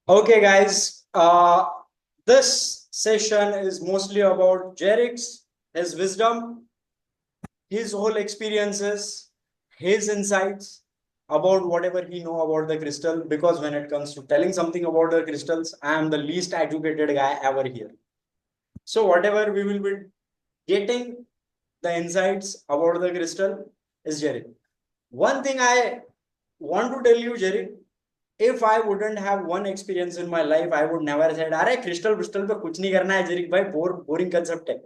Okay, guys. This session is mostly about Jerric's, his wisdom, his whole experiences, his insights about whatever he know about the crystal. Because when it comes to telling something about the crystals, I am the least educated guy ever here. So whatever we will be getting the insights about the crystal is Jerric. One thing I want to tell you, Jerric, if I wouldn't have one experience in my life, I would never said, "अरे crystal पे कुछ नहीं करना है जेरिक भाई boring concept है."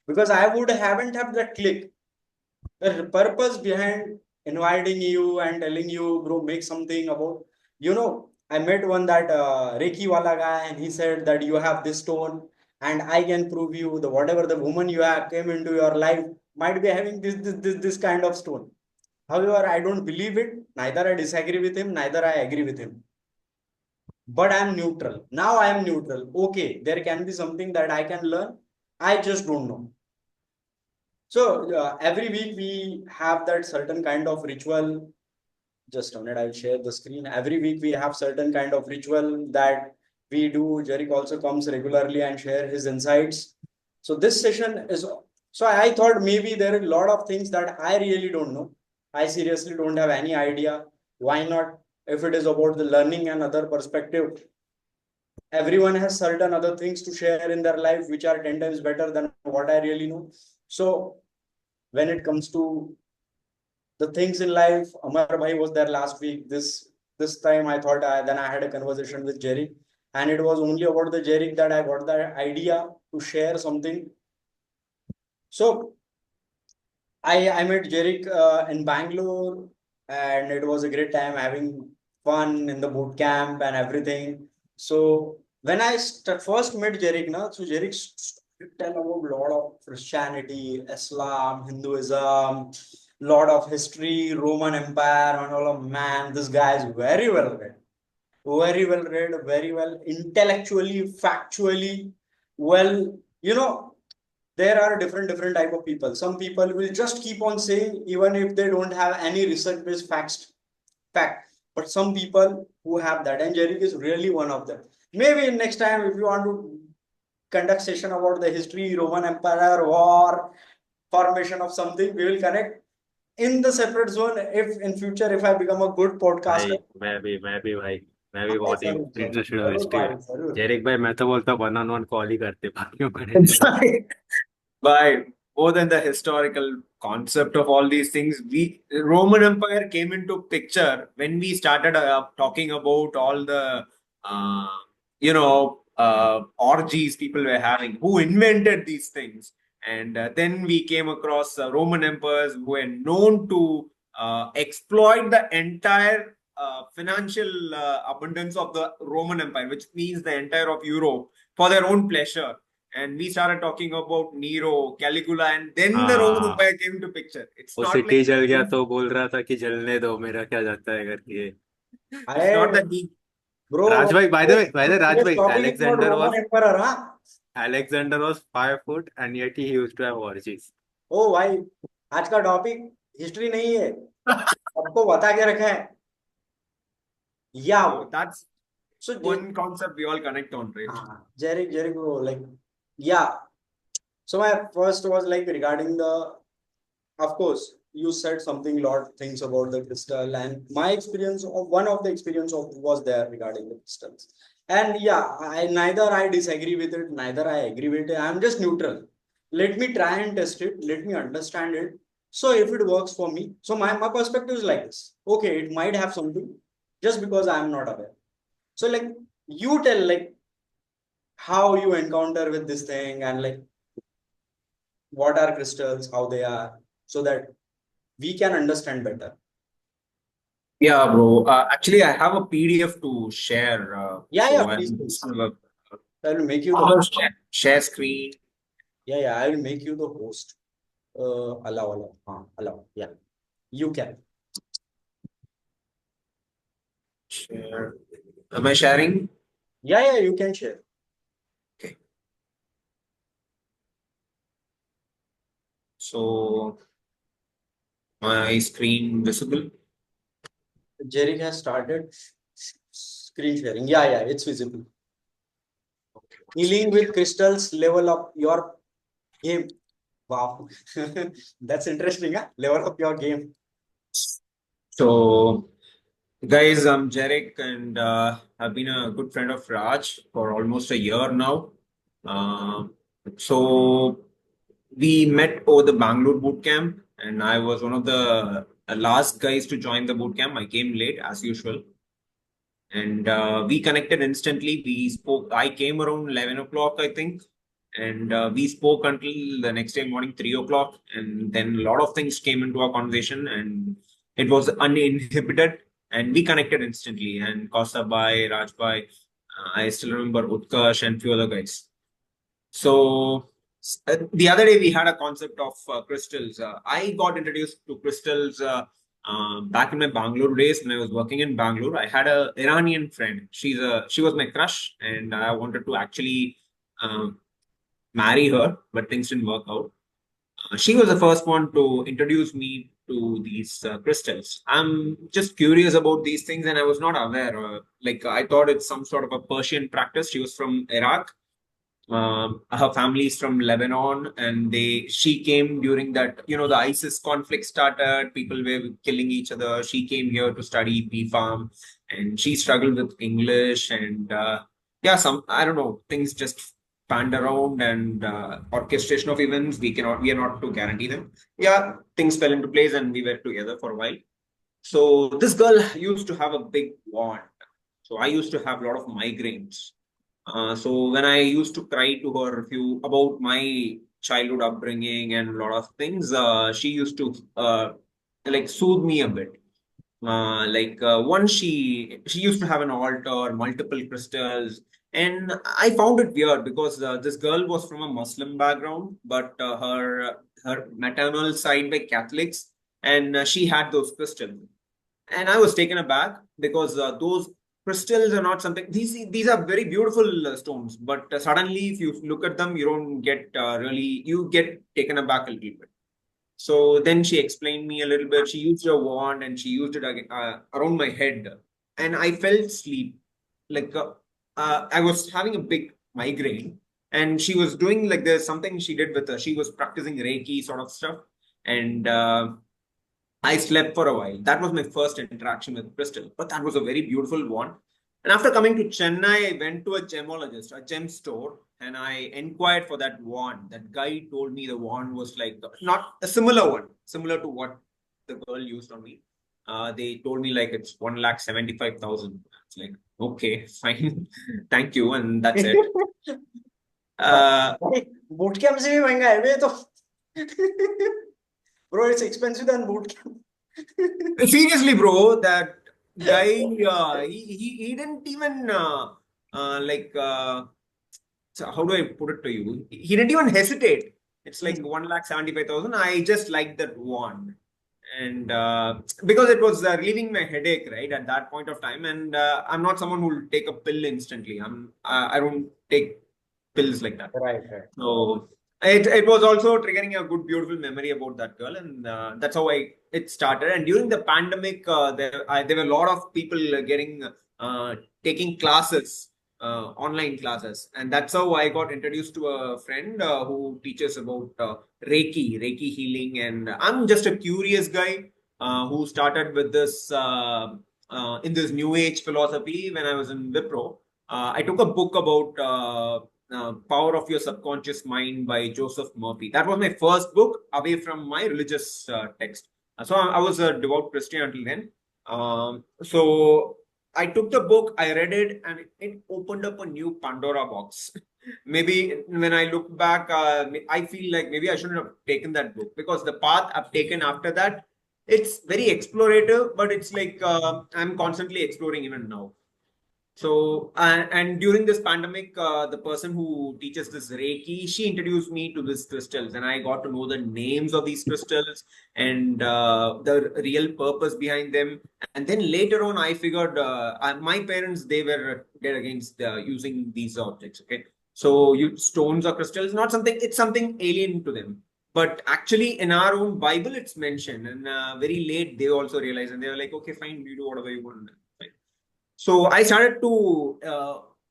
Because I would haven't have that click. The purpose behind inviting you and telling you, bro, make something about. I met one that Reiki wala guy, and he said that you have this stone, and I can prove you the whatever the woman you have came into your life might be having this kind of stone. However, I don't believe it. Neither I disagree with him, neither I agree with him, but I'm neutral. Now I am neutral. Okay, there can be something that I can learn. I just don't know. So every week we have that certain kind of ritual. Just a minute, I'll share the screen. Every week we have certain kind of ritual that we do. Jerric also comes regularly and share his insights. So this session is so I thought maybe there are a lot of things that I really don't know. I seriously don't have any idea. Why not? If it is about the learning and other perspective, everyone has certain other things to share in their life which are 10 times better than what I really know. So when it comes to the things in life, Amar Bhai was there last week. This time I thought then I had a conversation with Jerry, and it was only about the Jerry that I got the idea to share something. So I met Jerry in Bangalore, and it was a great time having fun in the boot camp and everything. So when I first met Jerry, so Jerry tell about a lot of Christianity, Islam, Hinduism, lot of history, Roman Empire, and all of man. This guy is very well read, very well intellectually, factually well. There are different type of people. Some people will just keep on saying even if they don't have any research based fact. But some people who have that, and Jerry is really one of them. Maybe next time if you want to conduct session about the history, Roman Empire, war, formation of something, we will connect in the separate zone. If in future if I become a good भाई podcaster. मैं भी भाई मैं भी हाँ, बहुत ही जरूर जरूर इंटरेस्टेड हूँ जरूर हिस्ट्री में। भाई जरूर। जेरिक भाई मैं तो बोलता 1-on-1 कॉल ही करते बाकियों को रहने दो। By more than the historical concept of all these things, we Roman Empire came into picture when we started talking about all the uh, orgies people were having. Who invented these things? And then we came across Roman emperors who were known to exploit the entire financial abundance of the Roman Empire, which means the entire of Europe, for their own pleasure. And we started talking about Nero, Caligula, and then the Roman हाँ, Empire came into picture. It's वो not like city जल गया तो बोल रहा था कि जलने दो मेरा क्या जाता है करके। it's अरे not that he ब्रो, राज भाई, बाय द राज today's भाई, topic is not Alexander Roman was Emperor, huh? Alexander was 5 foot and yet he used to have orgies. ओ भाई, आज का टॉपिक हिस्ट्री नहीं है, आपको बता के रखा है। या so that's so one concept we all connect on, right? हाँ, जेरिक ब्रो, लाइक या so my first was like regarding the, of course you said something lot things about the crystal, and my experience of one of the experience of was there regarding the crystals. And yeah, I neither I disagree with it, neither I agree with it. I'm just neutral. Let me try and test it, let me understand it. So if it works for me, so my perspective is like this. Okay, it might have something, just because I am not aware. So like, you tell like how you encounter with this thing, and like what are crystals, how they are, so that we can understand better. Yeah, bro. Actually, I have a PDF to share. Yeah, So I'll please, just please. have a I will make you the share screen. yeah. I will make you the host. Allow. Yeah, you can. Share. Am I sharing? Yeah, you can share. Okay. So my screen visible. Jerry has started. Screen sharing. Yeah, it's visible. Healing with crystals level up your game. Wow. That's interesting, huh? Level up your game. So, guys, I'm Jerric, and I've been a good friend of Raj for almost a year now. Uh, so, we met over the Bangalore boot camp, and I was one of the last guys to join the boot camp. I came late as usual, and we connected instantly. We spoke. I came around 11 o'clock, I think, and we spoke until the next day morning, 3 o'clock, and then a lot of things came into our conversation, and it was uninhibited, and we connected instantly. And Costa Bhai, Raj Bhai, I still remember Utkarsh and few other guys. So the other day we had a concept of crystals. I got introduced to crystals back in my Bangalore days when I was working in Bangalore. I had a Iranian friend. She was my crush, and I wanted to actually um, marry her, but things didn't work out. She was the first one to introduce me to these crystals. I'm just curious about these things, and I was not aware. Like I thought it's some sort of a Persian practice. She was from Iraq. Her family is from Lebanon, and she came during that, the ISIS conflict started. People were killing each other. She came here to study B.Pharm, and she struggled with English, and yeah, some, I don't know, things just panned around, and orchestration of events. We are not to guarantee them. Yeah, things fell into place, and we were together for a while. So this girl used to have a big wand. So I used to have a lot of migraines. So when I used to cry to her few about my childhood upbringing and a lot of things, she used to like soothe me a bit. Once she used to have an altar, multiple crystals, and I found it weird because this girl was from a Muslim background, but her maternal side by Catholics, and she had those crystals, and I was taken aback because those crystals are not something. These are very beautiful stones, but suddenly, if you look at them, you don't get really. You get taken aback a little bit. So then she explained me a little bit. She used a wand and she used it around my head, and I felt sleep. Like I was having a big migraine, and she was doing like there's something she did with her. She was practicing Reiki sort of stuff, and I slept for a while. That was my first interaction with crystal, but that was a very beautiful wand. And after coming to Chennai, I went to a gemologist, a gem store, and I inquired for that wand. That guy told me the wand was like not a similar one, similar to what the girl used on me. They told me like it's 1,75,000. It's like, okay, fine, thank you, and that's it. भाई boot camp से भी महंगा है बे तो bro, it's expensive than boot camp. Seriously, bro, that guy, he didn't even like. So how do I put it to you? He didn't even hesitate. It's like 1,75,000. I just like that wand, and because it was relieving my headache right at that point of time, and I'm not someone who will take a pill instantly. I don't take pills like that. Right. So it was also triggering a good, beautiful memory about that girl, and that's how it started. And during the pandemic, there were a lot of people getting taking classes, online classes, and that's how I got introduced to a friend who teaches about Reiki healing. And I'm just a curious guy who started with this in this New Age philosophy when I was in Wipro. I took a book about Power of Your Subconscious Mind by Joseph Murphy. That was my first book away from my religious text. So I was a devout Christian until then. So I took the book, I read it, and it opened up a new Pandora box. Maybe when I look back, I feel like maybe I shouldn't have taken that book because the path I've taken after that, it's very explorative, but it's like I'm constantly exploring even now. So, and during this pandemic, the person who teaches this Reiki, she introduced me to these crystals, and I got to know the names of these crystals and the real purpose behind them. And then later on, I figured my parents, they were dead against using these objects. Okay. So, stones or crystals, not something, it's something alien to them. But actually, in our own Bible, it's mentioned. And very late, they also realized, and they were like, okay, fine, you do whatever you want. So I started to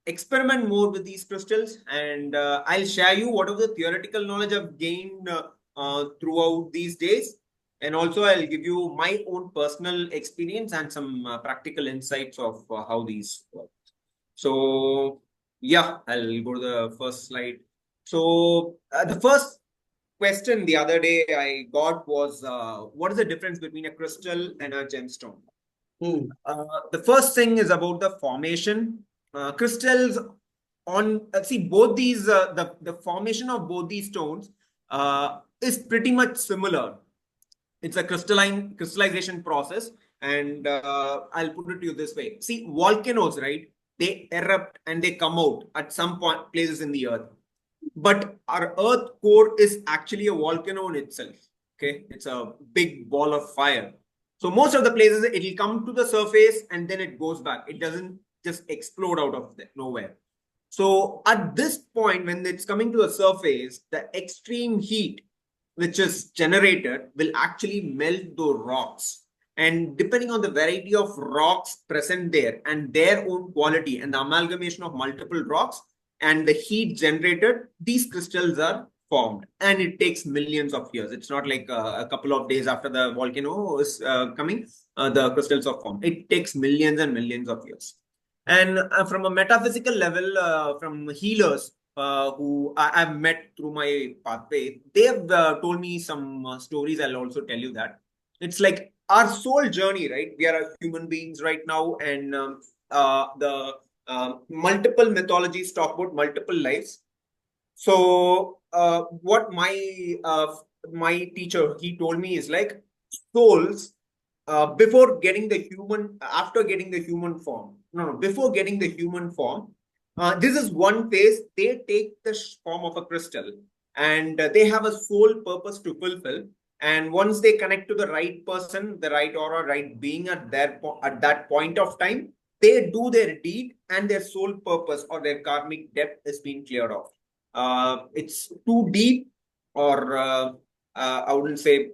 experiment more with these crystals, and I'll share you whatever the theoretical knowledge I've gained throughout these days. And also, I'll give you my own personal experience and some practical insights of how these work. So, yeah, I'll go to the first slide. So, the first question the other day I got was what is the difference between a crystal and a gemstone? The first thing is about the formation. Crystals on see both these the formation of both these stones is pretty much similar. It's a crystallization process, and I'll put it to you this way. See, volcanoes, right? They erupt and they come out at some point places in the earth. But our earth core is actually a volcano in itself. Okay, it's a big ball of fire. So most of the places it will come to the surface and then it goes back. It doesn't just explode out of nowhere. So at this point, when it's coming to the surface, the extreme heat which is generated will actually melt the rocks. And depending on the variety of rocks present there and their own quality and the amalgamation of multiple rocks and the heat generated, these crystals are formed. And it takes millions of years. It's not like a couple of days after the volcano is coming, the crystals are formed. It takes millions and millions of years. And from a metaphysical level, from healers who I've met through my pathway, they've told me some stories. I'll also tell you that. It's like our soul journey, right? We are human beings right now, and the multiple mythologies talk about multiple lives. So, what my teacher he told me is like souls before getting the human, after getting the human form. No, before getting the human form. This is one phase. They take the form of a crystal, and they have a sole purpose to fulfill. And once they connect to the right person, the right aura, right being at at that point of time, they do their deed, and their sole purpose or their karmic debt is being cleared off. It's too deep, or I wouldn't say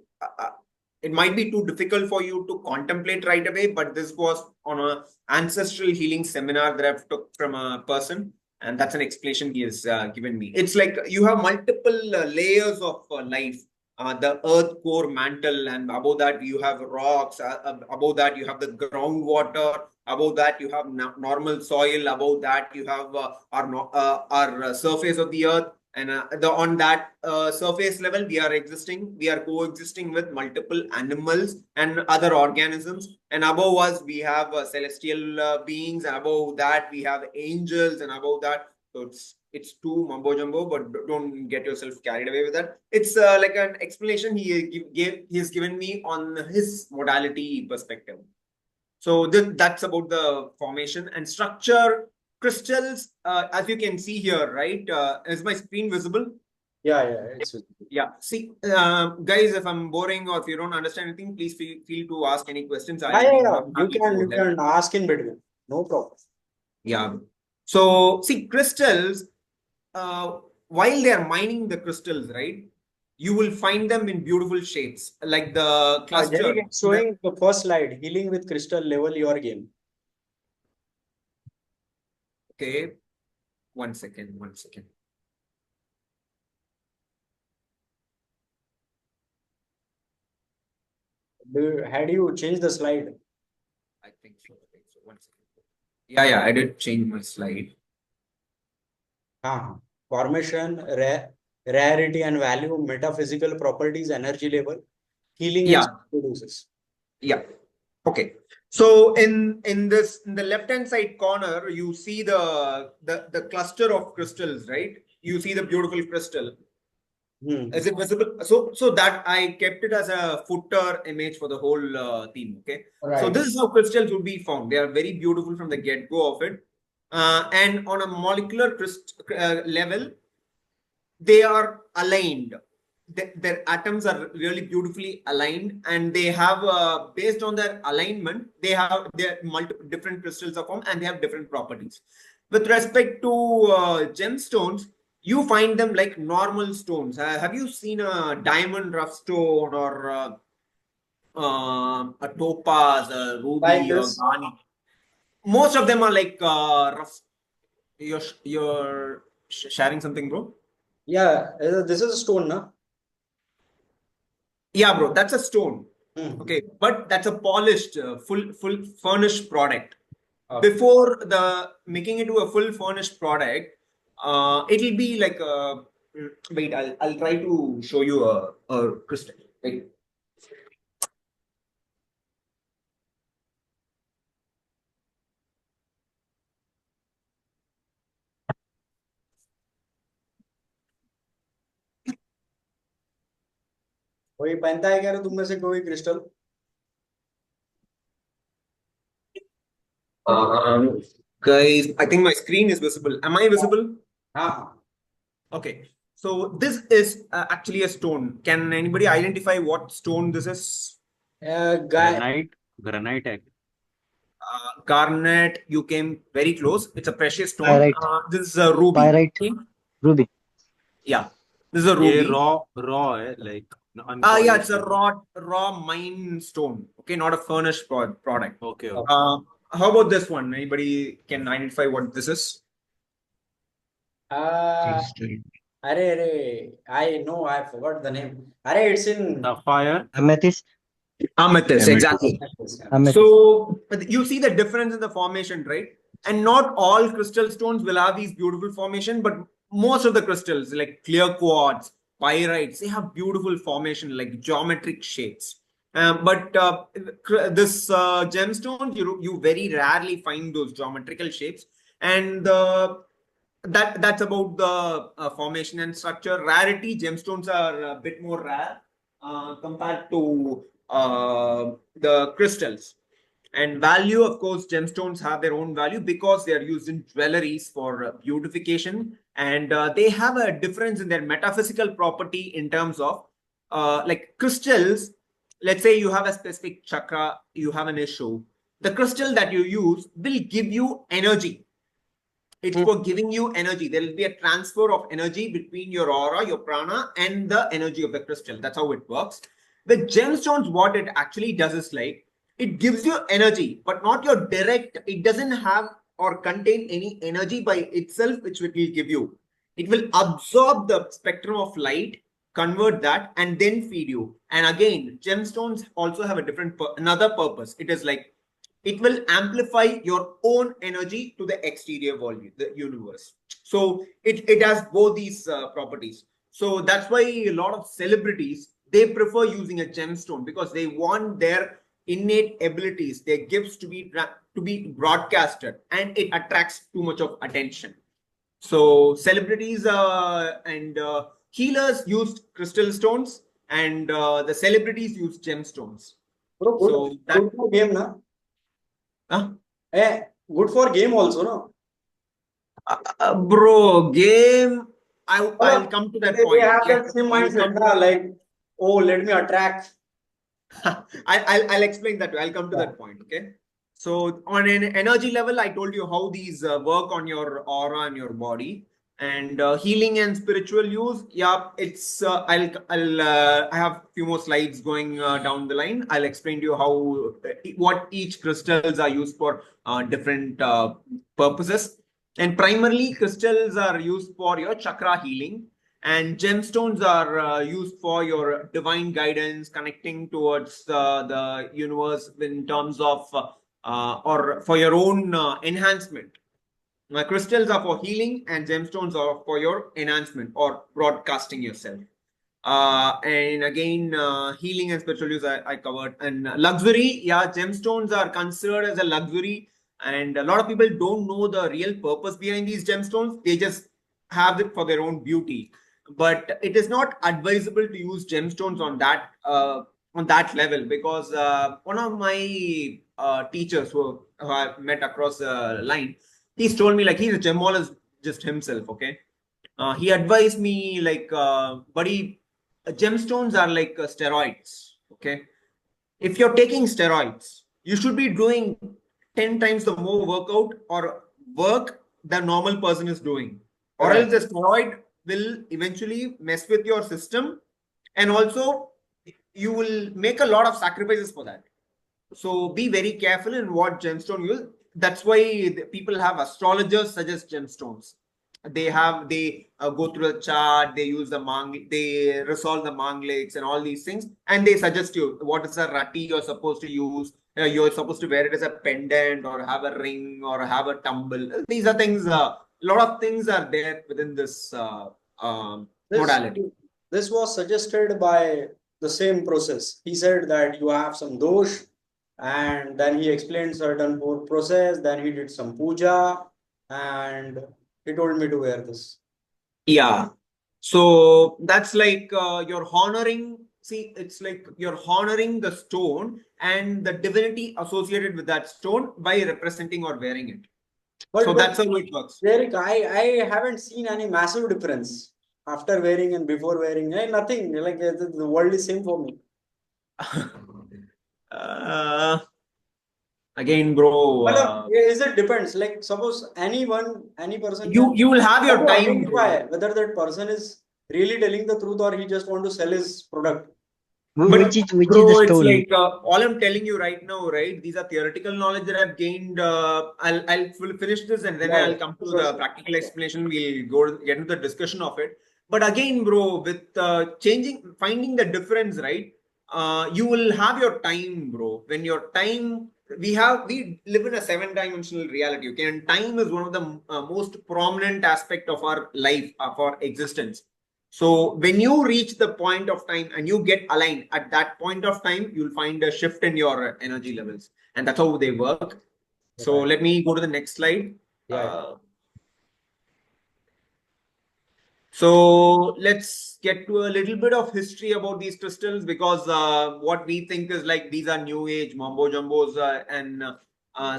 it might be too difficult for you to contemplate right away, but this was on an ancestral healing seminar that I've took from a person, and that's an explanation he has given me. It's like you have multiple layers of life. The earth core mantle, and above that you have rocks. Above that you have the groundwater. Above that you have normal soil. Above that you have our surface of the earth. And on that surface level, we are coexisting with multiple animals and other organisms. And above us, we have celestial beings. And above that, we have angels. And above that, so it's too mumbo jumbo, but don't get yourself carried away with that. It's like an explanation he's given me on his modality perspective. So that's about the formation and structure. Crystals, as you can see here, right? Is my screen visible? Yeah, it's Yeah. See, guys, if I'm boring or if you don't understand anything, please feel to ask any questions. I'll be more than You happy to you help. can ask in between. No problem. Yeah. So, see, crystals, while they are mining the crystals, right? You will find them in beautiful shapes, like the cluster. Jerry, it's showing the first slide, healing with crystal level your game. Okay. 1 second, 1 second. Had you changed the slide? I think so. 1 second. Yeah, I did change my slide. Formation, rarity and value, metaphysical properties, energy level, healing Yeah. produces. Yeah. Okay. So in the left hand side corner, you see the cluster of crystals, right? You see the beautiful crystal. Is it visible? So that I kept it as a footer image for the whole theme. Okay. Right. So this is how crystals would be formed. They are very beautiful from the get go of it, and on a molecular level, they are aligned. Their atoms are really beautifully aligned, and they have based on their alignment, they have their multiple different crystals are formed, and they have different properties. With respect to gemstones, you find them like normal stones. Have you seen a diamond rough stone or a topaz, a ruby, Like or this. garnet? most of them are like rough. You're sharing something, bro? Yeah, this is a stone, na? Yeah, bro, that's a stone. Hmm. Okay, but that's a polished, full furnished product. Okay. Before the making it to a full furnished product, it'll be like a. Wait, I'll try to show you a crystal. Wait. कोई पहनता है क्या रे तुम में से कोई crystal? Guys, I think my screen is visible. Am I visible? हाँ हाँ. Okay. So this is actually a stone. Can anybody identify what stone this is? Guy. Granite. Garnet, you came very close. It's a precious stone. Pyrite. This is a ruby. Pyrite. Ruby. Yeah, this is a ये ruby. raw है, like Yeah, unpolished. it's a raw mine stone. Okay, not a furnished product. Okay. How about this one? Anybody can identify what this is? अरे, I know, I forgot the name. अरे, it's in. Sapphire. Amethyst. Amethyst, exactly. Amethyst. So you see the difference in the formation, right? And not all crystal stones will have these beautiful formation, but most of the crystals, like clear quartz, pyrites, they have beautiful formation, like geometric shapes. But this gemstones, you very rarely find those geometrical shapes, and that's about the formation and structure. Rarity, gemstones are a bit more rare compared to the crystals. And value, of course, gemstones have their own value because they are used in jewelries for beautification, and they have a difference in their metaphysical property in terms of like crystals. Let's say you have a specific chakra, you have an issue. The crystal that you use will give you energy. It's for giving you energy. There will be a transfer of energy between your aura, your prana, and the energy of the crystal. That's how it works. The gemstones, what it actually does is like it gives you energy, but not your direct. It doesn't have or contain any energy by itself, which it will give you. It will absorb the spectrum of light, convert that, and then feed you. And again, gemstones also have a different another purpose. It is like it will amplify your own energy to the exterior world, the universe. So it has both these properties. So that's why a lot of celebrities, they prefer using a gemstone because they want their innate abilities, their gifts to be broadcasted, and it attracts too much of attention. So celebrities and healers used crystal stones, and the celebrities used gemstones. Bro, So that, good for game, na? huh? Good for game also, no? Bro, game. I'll come to that They point. have Yes, that same I'll mindset, come to na? that. Like, oh, let me attract. I'll explain that. I'll come to that point. Okay. So on an energy level, I told you how these work on your aura and your body, and healing and spiritual use. Yeah, it's. I have few more slides going down the line. I'll explain to you how what each crystals are used for different purposes. And primarily, crystals are used for your chakra healing, and gemstones are used for your divine guidance, connecting towards the universe in terms of or for your own enhancement. Crystals are for healing, and gemstones are for your enhancement or broadcasting yourself. And again, healing and spiritual use I covered. And luxury, yeah, gemstones are considered as a luxury, and a lot of people don't know the real purpose behind these gemstones. They just have it for their own beauty, but it is not advisable to use gemstones on that level, because one of my teachers who I met across the line, he's told me, like, he's a gemologist himself. Okay, he advised me, like, buddy, gemstones are like steroids. Okay, if you're taking steroids, you should be doing 10 times the more workout or work the normal person is doing, or else the steroid will eventually mess with your system, and also you will make a lot of sacrifices for that. So be very careful in what gemstone you use. that's why people have astrologers suggest gemstones. They go through the chart, they use they resolve the mangliks and all these things, and they suggest you what is a rati you're supposed to use. You're supposed to wear it as a pendant or have a ring or have a tumble. These are things. A lot of things are there within this This modality. this was suggested by the same process. He said that you have some dosh, and then he explained certain process. Then he did some puja, and he told me to wear this. Yeah. So that's like you're honoring. See, it's like you're honoring the stone and the divinity associated with that stone by representing or wearing it. So But that's how it works. Derek, I haven't seen any massive difference after wearing and before wearing. Nothing. Like the world is same for me. uh, Again, bro, Well, is it depends. Like suppose any person you will have how your to time, identify bro. whether that person is really telling the truth or he just want to sell his product. But Which is the bro, it's stone? like all I'm telling you right now, right? These are theoretical knowledge that I've gained. I'll finish this and then Yeah, I'll come to sure, the sure. practical explanation. We'll get into the discussion of it. But again, bro, with finding the difference, right? You will have your time, bro. When your time, we live in a seven-dimensional reality. Okay, and time is one of the most prominent aspect of our life, of our existence. So when you reach the point of time and you get aligned at that point of time, you'll find a shift in your energy levels, and that's how they work. So Right. let me go to the next slide. Yeah. So let's get to a little bit of history about these crystals, because what we think is like these are new age mumbo jumbos, and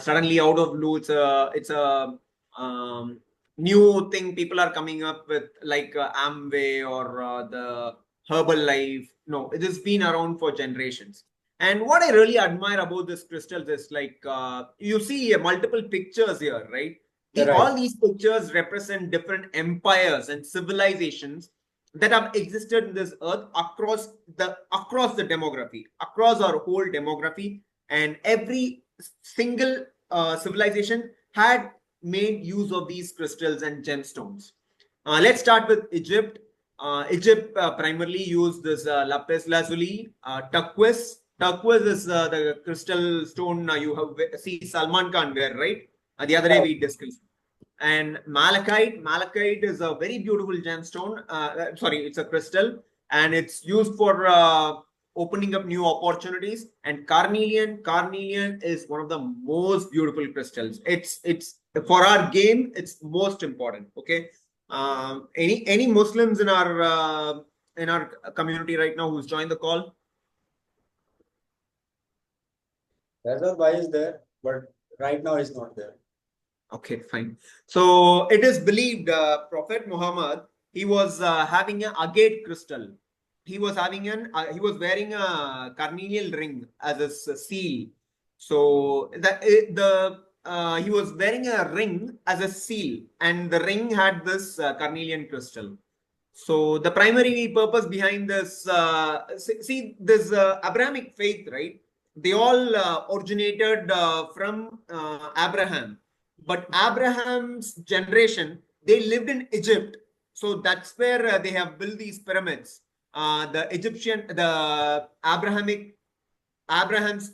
suddenly out of blue it's a new thing people are coming up with, like Amway or the Herbalife. No, it has been around for generations. And what I really admire about this crystals is like you see multiple pictures here, right? Right. All these pictures represent different empires and civilizations that have existed in this earth across the demography, across our whole demography, and every single civilization had made use of these crystals and gemstones. Let's start with Egypt. Egypt primarily used this lapis lazuli, turquoise. Turquoise is the crystal stone you have see Salman Khan wear, right? The other day we discussed. And malachite is a very beautiful gemstone. Sorry, it's a crystal, and it's used for opening up new opportunities. And carnelian is one of the most beautiful crystals. It's for our game, it's most important. Okay. Any Muslims in our community right now who's joined the call? Razor Bhai is there, but right now he's not there. Okay, fine. So it is believed Prophet Muhammad, he was having an agate crystal. He was wearing a carnelian ring as a seal. So he was wearing a ring as a seal, and the ring had this carnelian crystal. So the primary purpose behind this, see this Abrahamic faith, right? They all originated from Abraham, but Abraham's generation, they lived in Egypt. So that's where they have built these pyramids. Abraham's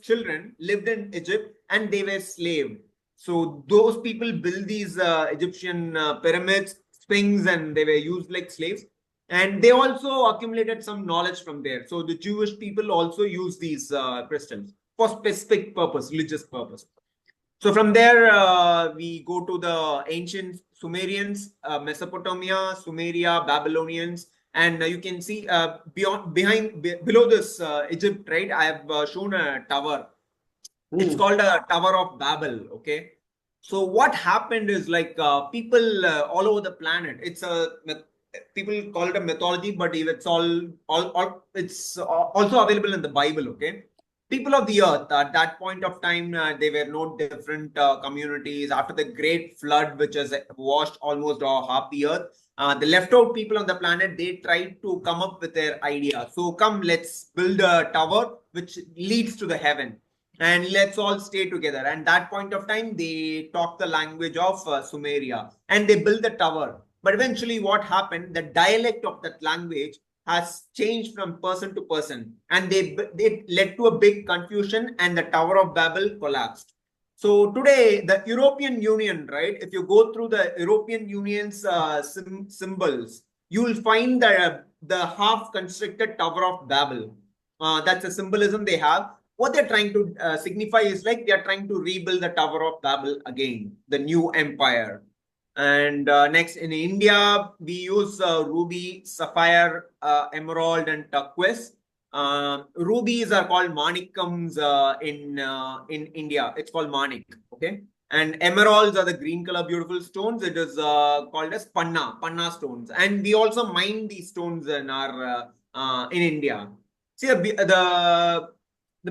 children lived in Egypt and they were slaves. So those people built these Egyptian pyramids, sphinx, and they were used like slaves. And they also accumulated some knowledge from there. So the Jewish people also use these crystals for specific purpose, religious purpose. So from there, we go to the ancient Sumerians, Mesopotamia, Sumeria, Babylonians, and you can see below this Egypt, right? I have shown a tower. It's called a Tower of Babel. Okay. So what happened is like people all over the planet. People call it a mythology, but it's it's also available in the Bible. Okay. People of the earth at that point of time, they were no different communities. After the great flood, which has washed almost half the earth, the left out people on the planet, they tried to come up with their idea. So come, let's build a tower which leads to the heaven. and let's all stay together. And that point of time, they talk the language of Sumeria, and they build the tower. But eventually, what happened? The dialect of that language has changed from person to person, and they led to a big confusion, and the Tower of Babel collapsed. So today, the European Union, right? If you go through the European Union's symbols, you will find the half-constructed Tower of Babel. That's a symbolism they have. What they're trying to signify is like they're trying to rebuild the Tower of Babel again, the new empire. And next, in India, we use ruby, sapphire, emerald, and turquoise. Rubies are called manikams in India. It's called manik. Okay, and emeralds are the green color beautiful stones. It is called as panna stones, and we also mine these stones in our in India. See the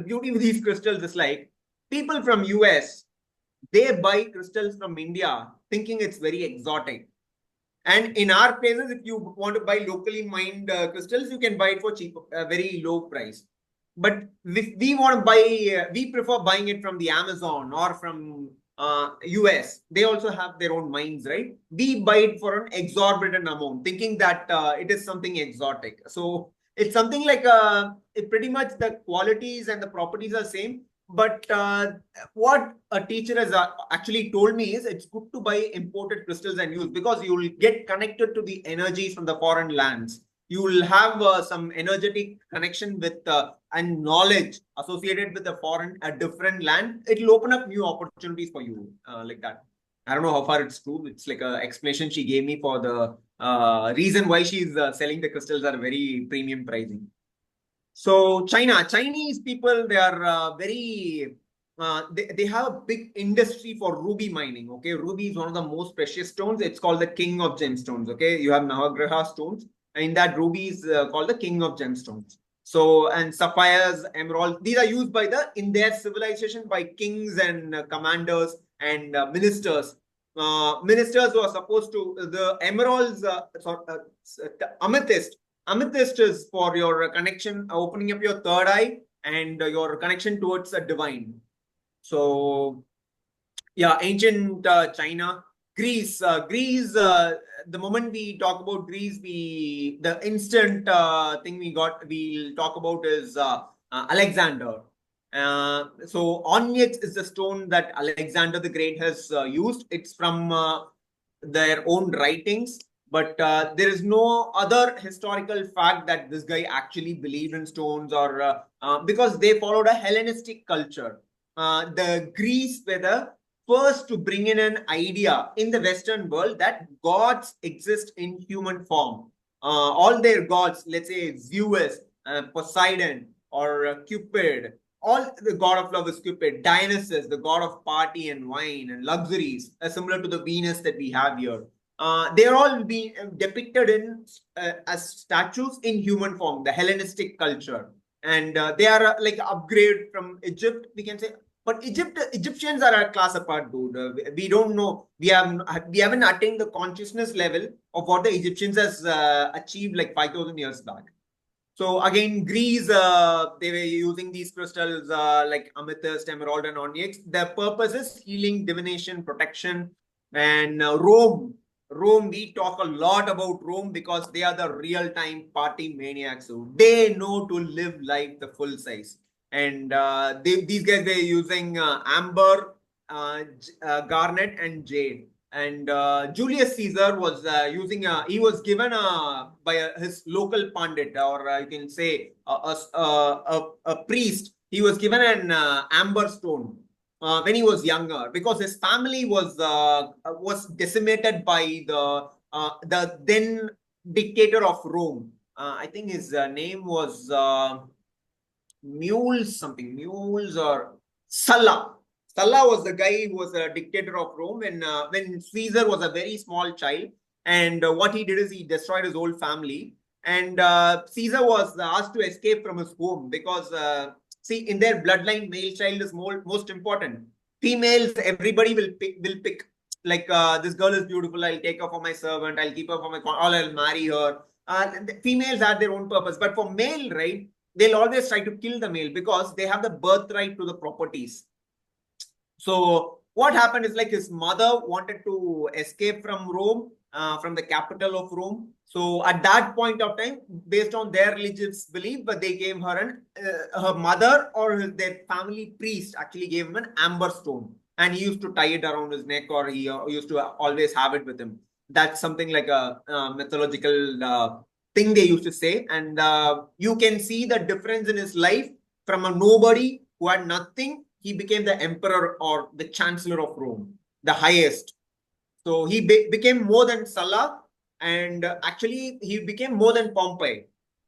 beauty of these crystals is like people from US, they buy crystals from India thinking it's very exotic. And in our places, if you want to buy locally mined crystals, you can buy it for cheap, very low price. But if we want to buy, we prefer buying it from the Amazon or from US. They also have their own mines, right? We buy it for an exorbitant amount, thinking that it is something exotic. So it's something like it pretty much the qualities and the properties are same. But what a teacher has actually told me is it's good to buy imported crystals and use, because you will get connected to the energies from the foreign lands. You will have some energetic connection with and knowledge associated with a different land. It will open up new opportunities for you like that. I don't know how far it's true. It's like an explanation she gave me for the reason why she's selling the crystals at a very premium pricing. So Chinese people, they are they have a big industry for ruby mining. Okay, ruby is one of the most precious stones. It's called the king of gemstones. Okay, you have Navagraha stones, and in that ruby is called the king of gemstones. So, and sapphires, emeralds, these are used by in their civilization by kings and commanders and ministers. Ministers who are supposed to the emeralds, amethyst. Amethyst is for your connection, opening up your third eye and your connection towards the divine. So, yeah, ancient China, Greece. The moment we talk about Greece, the instant thing we'll talk about is Alexander. So onyx is the stone that Alexander the Great has used. It's from their own writings, but there is no other historical fact that this guy actually believed in stones, or because they followed a Hellenistic culture. The Greeks were the first to bring in an idea in the Western world that gods exist in human form. All their gods, let's say Zeus, Poseidon, or Cupid, all the god of love is Cupid. Dionysus, the god of party and wine and luxuries, similar to the Venus that we have here. They're all being depicted in as statues in human form, the Hellenistic culture, and they are like upgrade from Egypt, we can say. But Egyptians are a class apart, dude. We don't know. We haven't attained the consciousness level of what the Egyptians has achieved like 5,000 years back. So again, Greece, they were using these crystals like amethyst, emerald, and onyx. Their purpose is healing, divination, protection. And Rome, we talk a lot about Rome because they are the real-time party maniacs. So they know to live life the full size. And these guys, they're using amber, garnet, and jade. And Julius Caesar was he was given by his local pandit, or you can say a priest. He was given an amber stone when he was younger, because his family was decimated by the then dictator of Rome. I think his name was Mules or Sulla. Sulla was the guy who was a dictator of Rome when Caesar was a very small child. And what he did is he destroyed his whole family. And Caesar was asked to escape from his home because, see, in their bloodline, male child is most important. Females, everybody will pick. Like, this girl is beautiful, I'll take her for my servant, I'll keep her for my, or I'll marry her. Females have their own purpose. But for male, right, they'll always try to kill the male because they have the birthright to the properties. So what happened is like his mother wanted to escape from Rome, from the capital of Rome. So at that point of time, based on their religious belief, but they gave her her mother or their family priest actually gave him an amber stone, and he used to tie it around his neck, or he used to always have it with him. That's something like a mythological thing they used to say, and you can see the difference in his life from a nobody who had nothing. He became the emperor or the chancellor of Rome, the highest. So he became more than Sulla, and actually he became more than Pompey.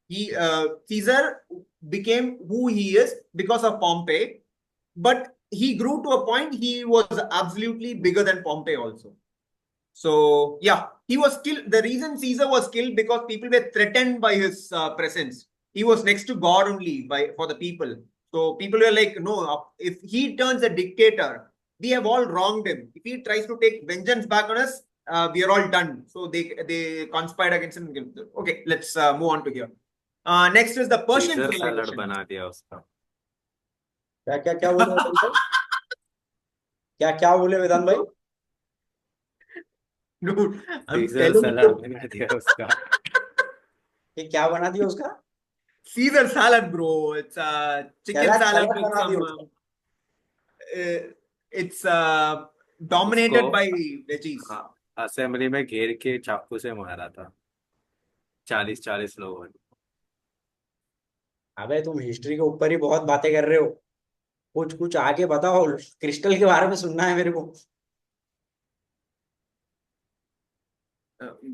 Caesar became who he is because of Pompey, but he grew to a point he was absolutely bigger than Pompey also. So yeah, he was killed. The reason Caesar was killed because people were threatened by his presence. He was next to God only for the people. So people were like, no, if he turns a dictator, we have all wronged him. If he tries to take vengeance back on us, we are all done. So they conspired against him. Okay, let's move on to here. Next is the Persian Caesar salad civilization. बना दिया उसका. क्या क्या क्या बोले वेदांत भाई? क्या क्या बोले वेदांत भाई? Dude, I'm Caesar telling salad you, बना दिया उसका. ये क्या बना दिया उसका? Caesar salad, bro. It's a chicken salad salad salad with बना दिया some. उसका. It's dominated उसको by veggies. असेंबली में घेर के चाकू से मारा था 40-40 लोगों ने. अबे तुम हिस्ट्री के ऊपर ही बहुत बातें कर रहे हो. कुछ कुछ आगे बताओ. क्रिस्टल के बारे में सुनना है मेरे को.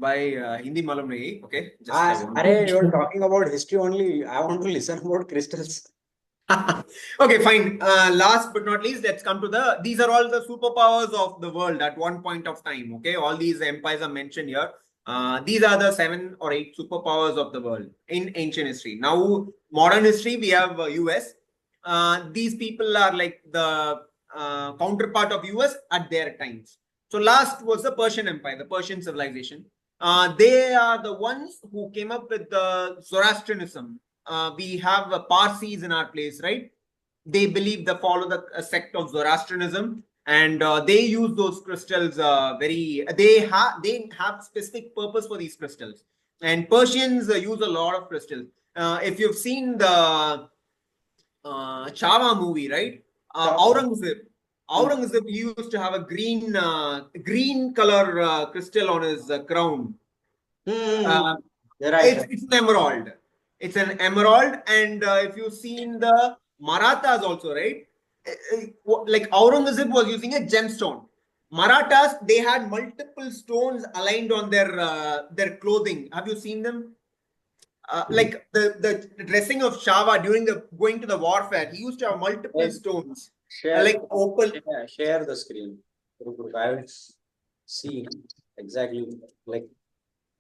By Hindi मालूम नहीं. Okay, just अरे you're talking about history only. I want to listen about crystals. Okay, fine. Last but not least, let's come to these are all the superpowers of the world at one point of time. Okay, all these empires are mentioned here. These are the 7 or 8 superpowers of the world in ancient history. Now, modern history, we have US. These people are like the counterpart of US at their times. So last was the Persian Empire, the Persian civilization. They are the ones who came up with the Zoroastrianism. We have Parsis in our place, right? They believe they follow the sect of Zoroastrianism, and they use those crystals They have specific purpose for these crystals. And Persians use a lot of crystals. If you've seen the Chava movie, right? Aurangzeb used to have a green color crystal on his crown. Right. It's an emerald. It's an emerald, and if you've seen the Marathas also, right? Like Aurangzeb was using a gemstone. Marathas, they had multiple stones aligned on their clothing. Have you seen them? Like the dressing of Shava during the going to the warfare, he used to have multiple stones. Like opal. Share the screen. I will see exactly. Like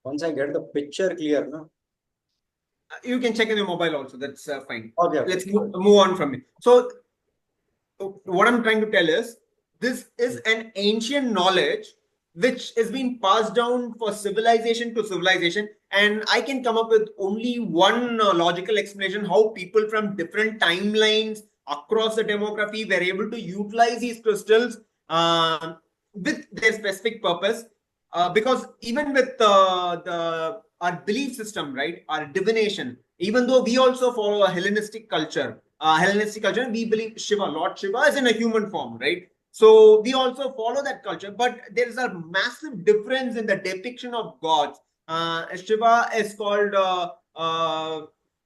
once I get the picture clear, no? You can check in your mobile also. That's fine. Okay. Let's move on from it. So what I'm trying to tell is this is an ancient knowledge which is being passed down for civilization to civilization, and I can come up with only one logical explanation how people from different timelines across the demography were able to utilize these crystals with their specific purpose. Because even with our belief system, right, our divination, even though we also follow a Hellenistic culture, we believe Shiva, Lord Shiva is in a human form, right? So we also follow that culture, but there is a massive difference in the depiction of gods. Shiva is called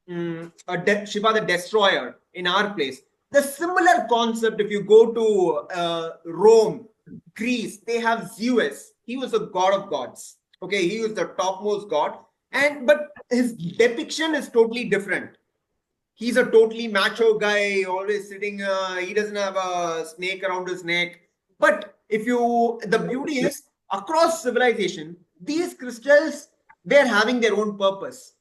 Shiva the Destroyer in our place. The similar concept, if you go to Rome, Greece, they have Zeus. He was a god of gods. Okay, he was the topmost god, but his depiction is totally different. He's a totally macho guy, always sitting. He doesn't have a snake around his neck. But the beauty is across civilization, these crystals, they're having their own purpose.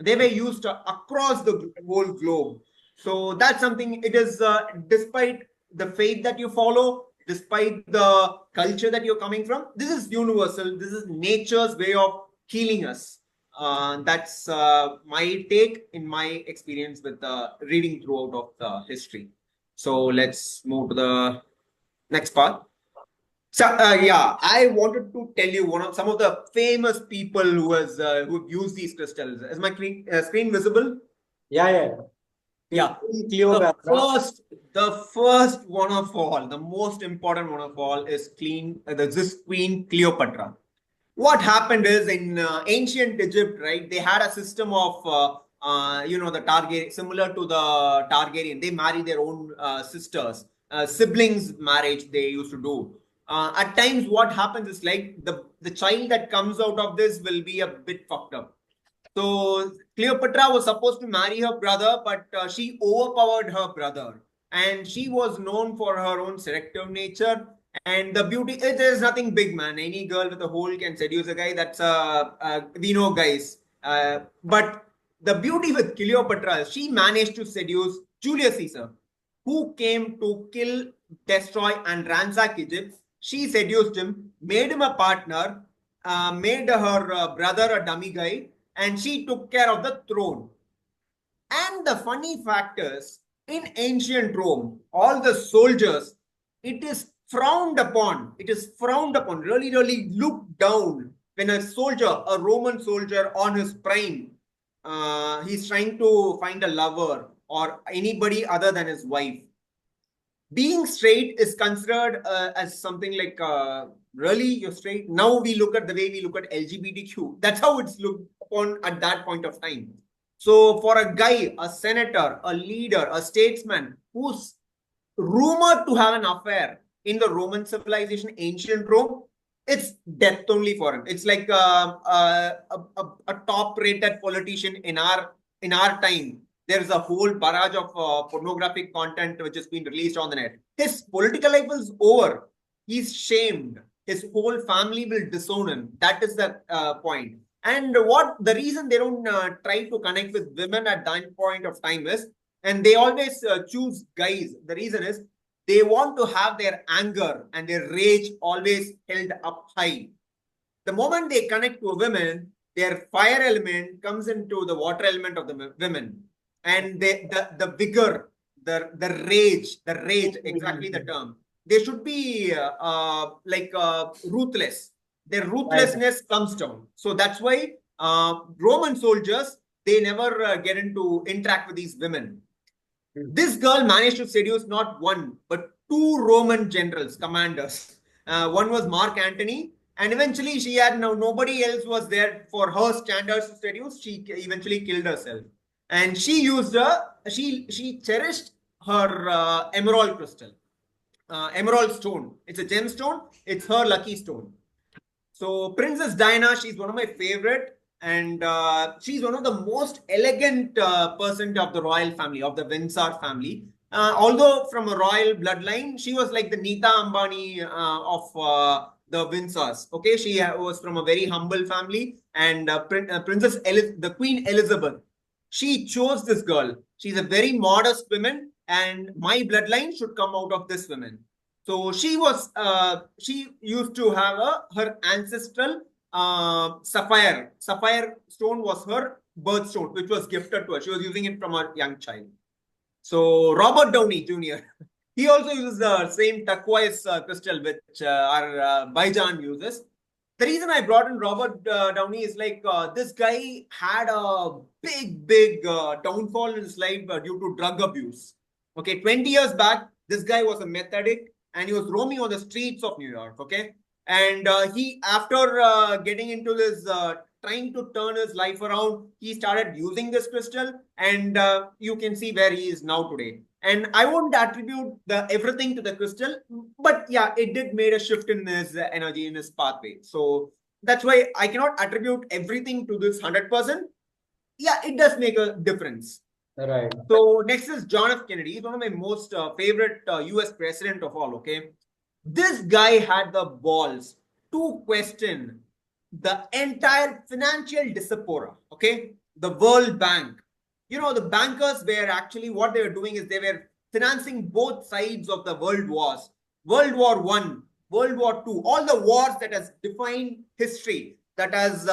They were used across the whole globe. So that's something. It is despite the faith that you follow, despite the culture that you're coming from, this is universal. This is nature's way of healing us. That's my take in my experience with reading throughout of the history. So let's move to the next part. So yeah, I wanted to tell you some of the famous people who used these crystals. Is my screen visible? Yeah. Yeah. Queen The Cleopatra. first one of all, the most important one of all is this Queen Cleopatra. What happened is in ancient Egypt, right? They had a system of the Targaryen, similar to the Targaryen. They marry their own sisters, siblings marriage. They used to do. At times, what happens is like the child that comes out of this will be a bit fucked up. So Cleopatra was supposed to marry her brother, but she overpowered her brother, and she was known for her own seductive nature. And the beauty, it is nothing big, man. Any girl with a hole can seduce a guy. That's we know, guys. But the beauty with Cleopatra is she managed to seduce Julius Caesar, who came to kill, destroy, and ransack Egypt. She seduced him, made him a partner, made her brother a dummy guy, and she took care of the throne. And the funny fact is, in ancient Rome, all the soldiers, it is frowned upon. It is frowned upon, really, really looked down when a soldier, a Roman soldier on his prime, he's trying to find a lover or anybody other than his wife. Being straight is considered as something like really you're straight. Now we look at the way we look at LGBTQ. That's how it's looked upon at that point of time. So for a guy, a senator, a leader, a statesman who's rumored to have an affair in the Roman civilization, ancient Rome, it's death only for him. It's like a top-rated politician in our time. There's a whole barrage of pornographic content which has been released on the net. His political life is over. He's shamed. His whole family will disown him. That is the point. And what the reason they don't try to connect with women at that point of time is, and they always choose guys. The reason is they want to have their anger and their rage always held up high. The moment they connect to a woman, their fire element comes into the water element of the women, and the vigor, the rage, exactly the term. They should be ruthless. Their ruthlessness comes down. So that's why Roman soldiers, they never get into interact with these women. This girl managed to seduce not one, but two Roman generals, commanders. One was Mark Antony, and eventually she had nobody else was there for her standards to seduce. She eventually killed herself, and she used she cherished her emerald crystal, emerald stone. It's a gemstone. It's her lucky stone. So Princess Diana, she's one of my favorite, and she's one of the most elegant person of the royal family, of the Windsor family. Although from a royal bloodline, she was like the Nita Ambani of the Windsors. Okay, she was from a very humble family, and the Queen Elizabeth, she chose this girl. She's a very modest woman, and my bloodline should come out of this woman. So she used to have her ancestral sapphire. Sapphire stone was her birthstone, which was gifted to her. She was using it from a young child. So Robert Downey Jr., he also uses the same turquoise crystal which our Baijan uses. The reason I brought in Robert Downey is like this guy had a big downfall in his life due to drug abuse. Okay, 20 years back, this guy was a meth addict, and he was roaming on the streets of New York. Okay, and he, after getting into this, trying to turn his life around, he started using this crystal, and you can see where he is now today. And I won't attribute everything to the crystal, but yeah, it did made a shift in his energy, in his pathway. So that's why I cannot attribute everything to this 100%. Yeah, it does make a difference. Right. So next is John F. Kennedy. He's one of my most favorite US president of all, okay? This guy had the balls to question the entire financial diaspora, okay? The World Bank. You know, the bankers were actually, what they were doing is they were financing both sides of the world wars. World War I, World War II, all the wars that has defined history. that has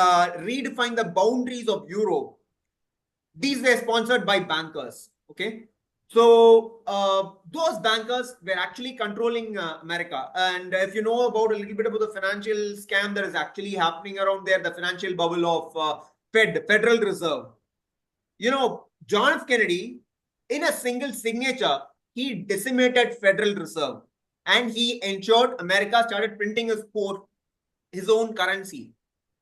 redefined the boundaries of Europe. These were sponsored by bankers. Okay. So those bankers were actually controlling America. And if you know about a little bit about the financial scam that is actually happening around there, the financial bubble of Federal Reserve. You know, John F. Kennedy, in a single signature, he decimated Federal Reserve and he ensured America started printing his own currency.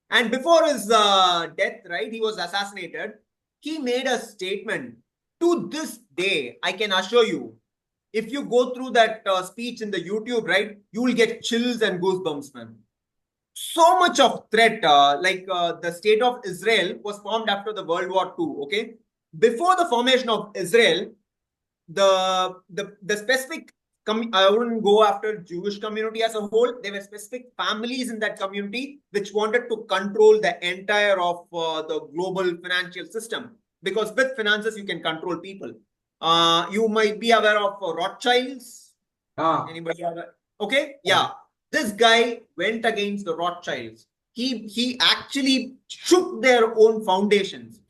And before his death, right, he was assassinated. He made a statement. To this day, I can assure you, if you go through that speech in the YouTube, right, you will get chills and goosebumps, man. So much of threat, the state of Israel was formed after the World War II. Okay, before the formation of Israel, the specific I wouldn't go after Jewish community as a whole. There were specific families in that community which wanted to control the entire of the global financial system, because with finances you can control people. You might be aware of Rothschilds. Anybody aware? Okay, yeah. This guy went against the Rothschilds. He actually shook their own foundations.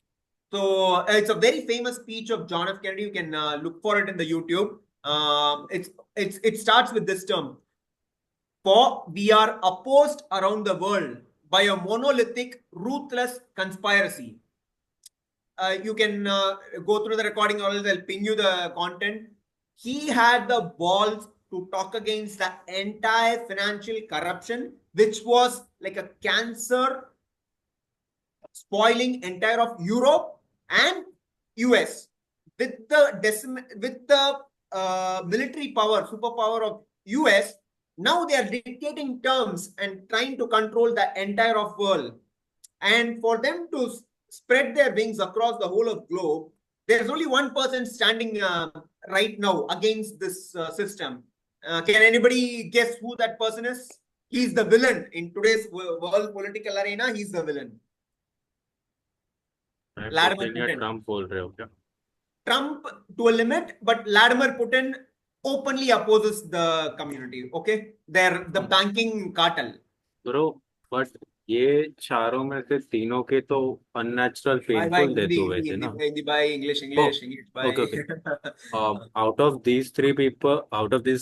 So it's a very famous speech of John F. Kennedy. You can look for it in the YouTube. It starts with this term: "For we are opposed around the world by a monolithic, ruthless conspiracy." You can go through the recording, or else I'll ping you the content. He had the balls to talk against the entire financial corruption, which was like a cancer spoiling entire of Europe and US with the military power, superpower of US. Now they are dictating terms and trying to control the entire of world. And for them to spread their wings across the whole of globe, there's only one person standing right now against this system. Can anybody guess who that person is? He's the villain in today's world political arena. He's the villain. Vladimir Putin. Trump बोल रहे हो क्या? Trump to a limit, but Vladimir Putin openly opposes the community. Okay, they're the banking cartel. Bro, but ये चारों में से तीनों के तो unnatural painful death हुए थे ना? Hindi by English by. Okay. Out of these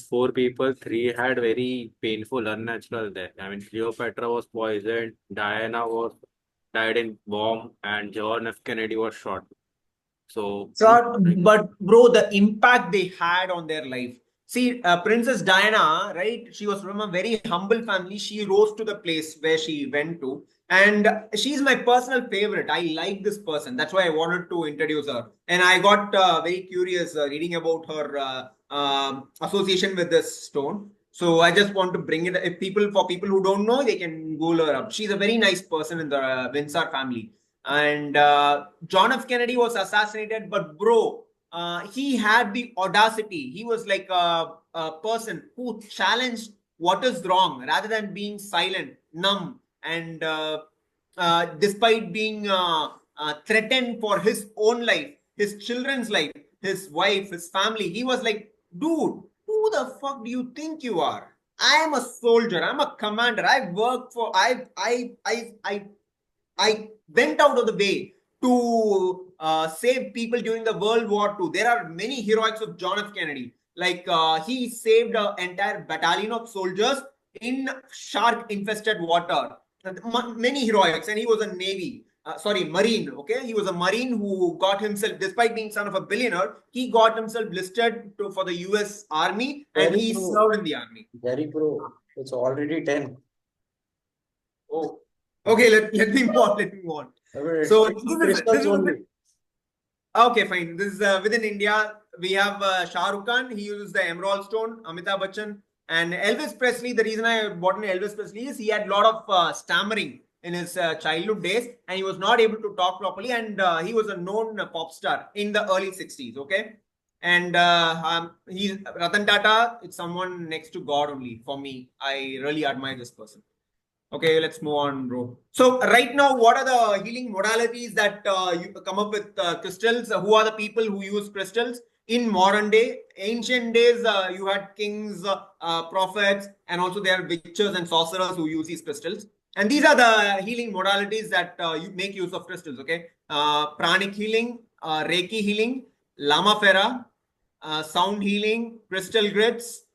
four people, three had very painful, unnatural death. I mean, Cleopatra was poisoned, Diana died in bomb, and John F. Kennedy was shot. So, but bro, the impact they had on their life. See, Princess Diana, right? She was from a very humble family. She rose to the place where she went to. And she's my personal favorite. I like this person. That's why I wanted to introduce her. And I got very curious reading about her association with this stone. So I just want to bring it. For people who don't know, they can Google her up. She's a very nice person in the Windsor family. And John F. Kennedy was assassinated, but bro, he had the audacity. He was like a person who challenged what is wrong rather than being silent, numb, and despite being threatened for his own life, his children's life, his wife, his family, he was like, dude, who the fuck do you think you are? I am a soldier. I'm a commander. I went out of the way to save people during the World War II. There are many heroics of John F. Kennedy. Like he saved an entire battalion of soldiers in shark-infested water. Many heroics, and he was a Marine. Okay, he was a Marine who got himself, despite being son of a billionaire, he got himself listed for the US Army, and he served in the army. Jerric Bro, it's already 10. Oh. Okay, let me move on. So this is okay, fine. This is within India. We have Shah Rukh Khan. He uses the Emerald Stone. Amitabh Bachchan and Elvis Presley. The reason I bought an Elvis Presley is he had a lot of stammering in his childhood days, and he was not able to talk properly. And he was a known pop star in the early 60s. Okay, and he's Ratan Tata. It's someone next to God only for me. I really admire this person. Okay, let's move on, bro. So right now, what are the healing modalities that you come up with crystals? Who are the people who use crystals? in modern day. Ancient days, you had kings, prophets, and also there are witches and sorcerers who use these crystals. And these are the healing modalities that you make use of crystals. Okay, pranic healing, Reiki healing, Lama Fera, sound healing, crystal grids,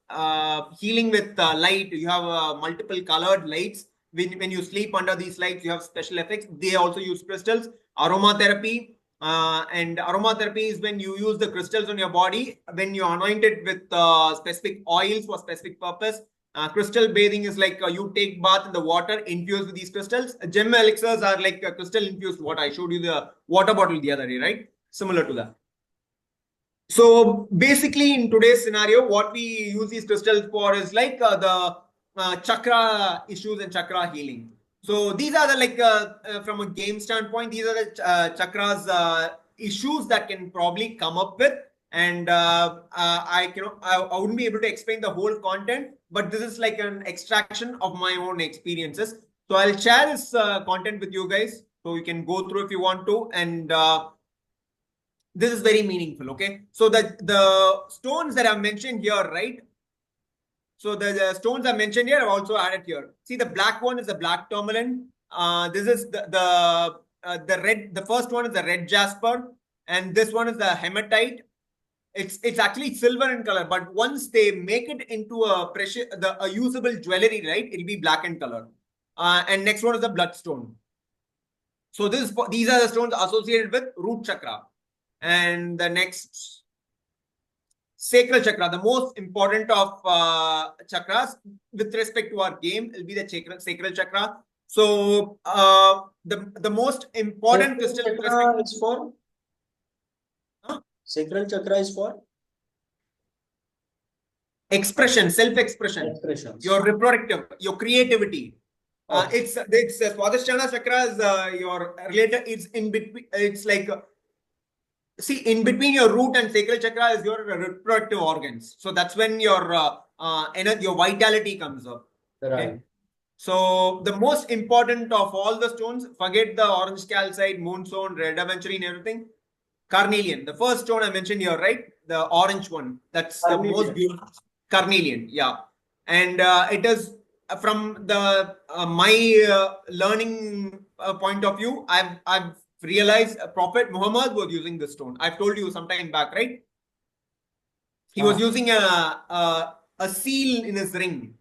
healing with light. You have multiple colored lights. When you sleep under these lights, you have special effects. They also use crystals. Aromatherapy. And aromatherapy is when you use the crystals on your body, when you anoint it with specific oils for specific purpose. Crystal bathing is like you take bath in the water infused with these crystals. Gem elixirs are like crystal infused water. I showed you the water bottle the other day, right? Similar to that. So basically, in today's scenario, what we use these crystals for is like the chakra issues and chakra healing. So these are the from a game standpoint, these are the chakras issues that can probably come up with. And I wouldn't be able to explain the whole content, but this is like an extraction of my own experiences. So I'll share this content with you guys, so you can go through if you want to. And this is very meaningful. Okay, so the stones that I've mentioned here, right? So the stones I mentioned here, I've also added here. See, the black one is the black tourmaline. This is the red. The first one is the red jasper, and this one is the hematite. It's actually silver in color, but once they make it into a usable jewelry, right, it'll be black in color. And next one is the bloodstone. So these are the stones associated with root chakra. And the next, sacral chakra, the most important of chakras with respect to our game will be the sacral chakra. So the most important crystal chakra is for? Sacral chakra is for expression, self-expression, your reproductive, your creativity. It's Swadhisthana chakra is your related. It's in between. It's like see, in between your root and sacral chakra is your reproductive organs. So that's when your energy, your vitality comes up. right. Okay? So the most important of all the stones, forget the orange calcite, moonstone, red aventurine, everything. Carnelian, the first stone I mentioned here, right? The orange one. That's Carnelian. The most beautiful. Carnelian, yeah. And it is from the my learning point of view. I've realized Prophet Muhammad was using this stone. I've told you some time back, right? He was using a seal in his ring.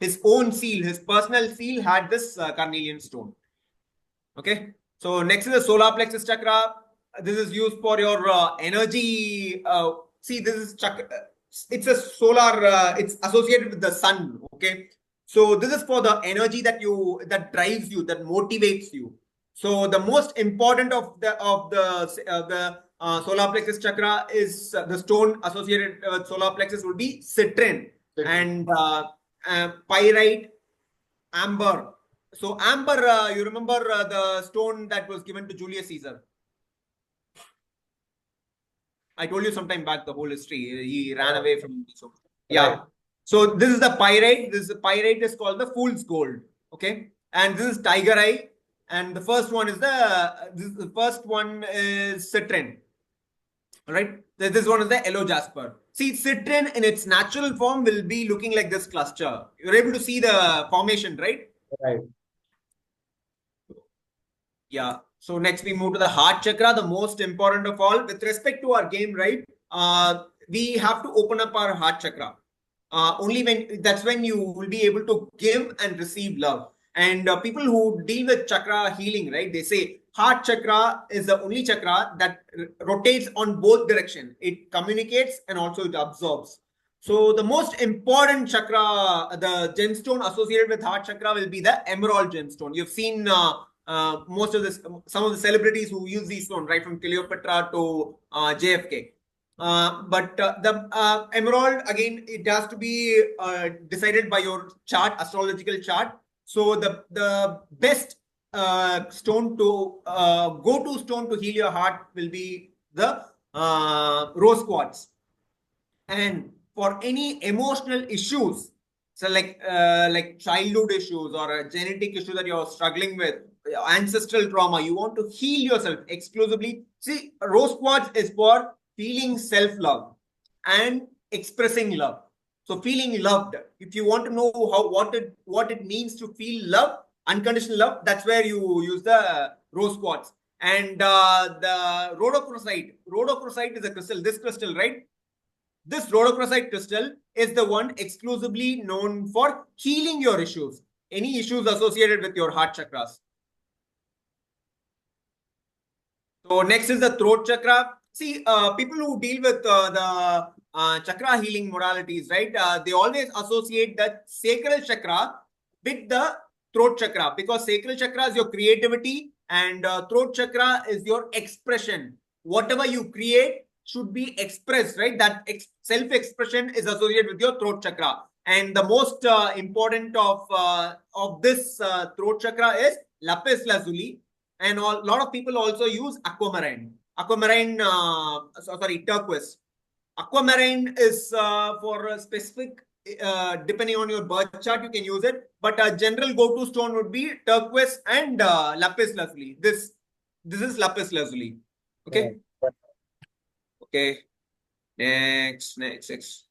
His own seal, his personal seal had this carnelian stone. Okay. So next is the solar plexus chakra. This is used for your energy. See, this is chakra. It's a solar. It's associated with the sun. Okay. So this is for the energy that drives you, that motivates you. So the most important of the solar plexus chakra is the stone associated with solar plexus would be citrine and pyrite, amber. So amber, you remember the stone that was given to Julius Caesar? I told you sometime back the whole history. He ran away from. So, yeah. Right. So this is the pyrite. Pyrite is called the fool's gold. Okay, and this is tiger eye. And the first one is the first one is citrine. All right. This one is the yellow jasper. See, citrine in its natural form will be looking like this cluster. You're able to see the formation, right? Right. Yeah. So next we move to the heart chakra, the most important of all. With respect to our game, right? We have to open up our heart chakra. That's when you will be able to give and receive love. And people who deal with chakra healing, right? They say heart chakra is the only chakra that rotates on both directions. It communicates and also it absorbs. So the most important chakra, the gemstone associated with heart chakra will be the emerald gemstone. You've seen most of this, some of the celebrities who use these stones, right, from Cleopatra to JFK. But the emerald, again, it has to be decided by your chart, astrological chart. So the best stone to go-to stone to heal your heart will be the rose quartz. And for any emotional issues, so like childhood issues or a genetic issue that you're struggling with, ancestral trauma, you want to heal yourself exclusively. See, rose quartz is for feeling self-love and expressing love. So feeling loved. If you want to know what it means to feel love, unconditional love, that's where you use the rose quartz. And the rhodochrosite is a crystal. This crystal, right? This rhodochrosite crystal is the one exclusively known for healing your issues, any issues associated with your heart chakras. So next is the throat chakra. See, people who deal with the chakra healing modalities, right? They always associate the sacral chakra with the throat chakra, because sacral chakra is your creativity and throat chakra is your expression. Whatever you create should be expressed, right? That self-expression is associated with your throat chakra. And the most important of this throat chakra is lapis lazuli. And a lot of people also use aquamarine. Turquoise. Aquamarine is for a specific, depending on your birth chart, you can use it. But a general go-to stone would be turquoise and lapis lazuli. This is lapis lazuli. Okay. Okay. Next.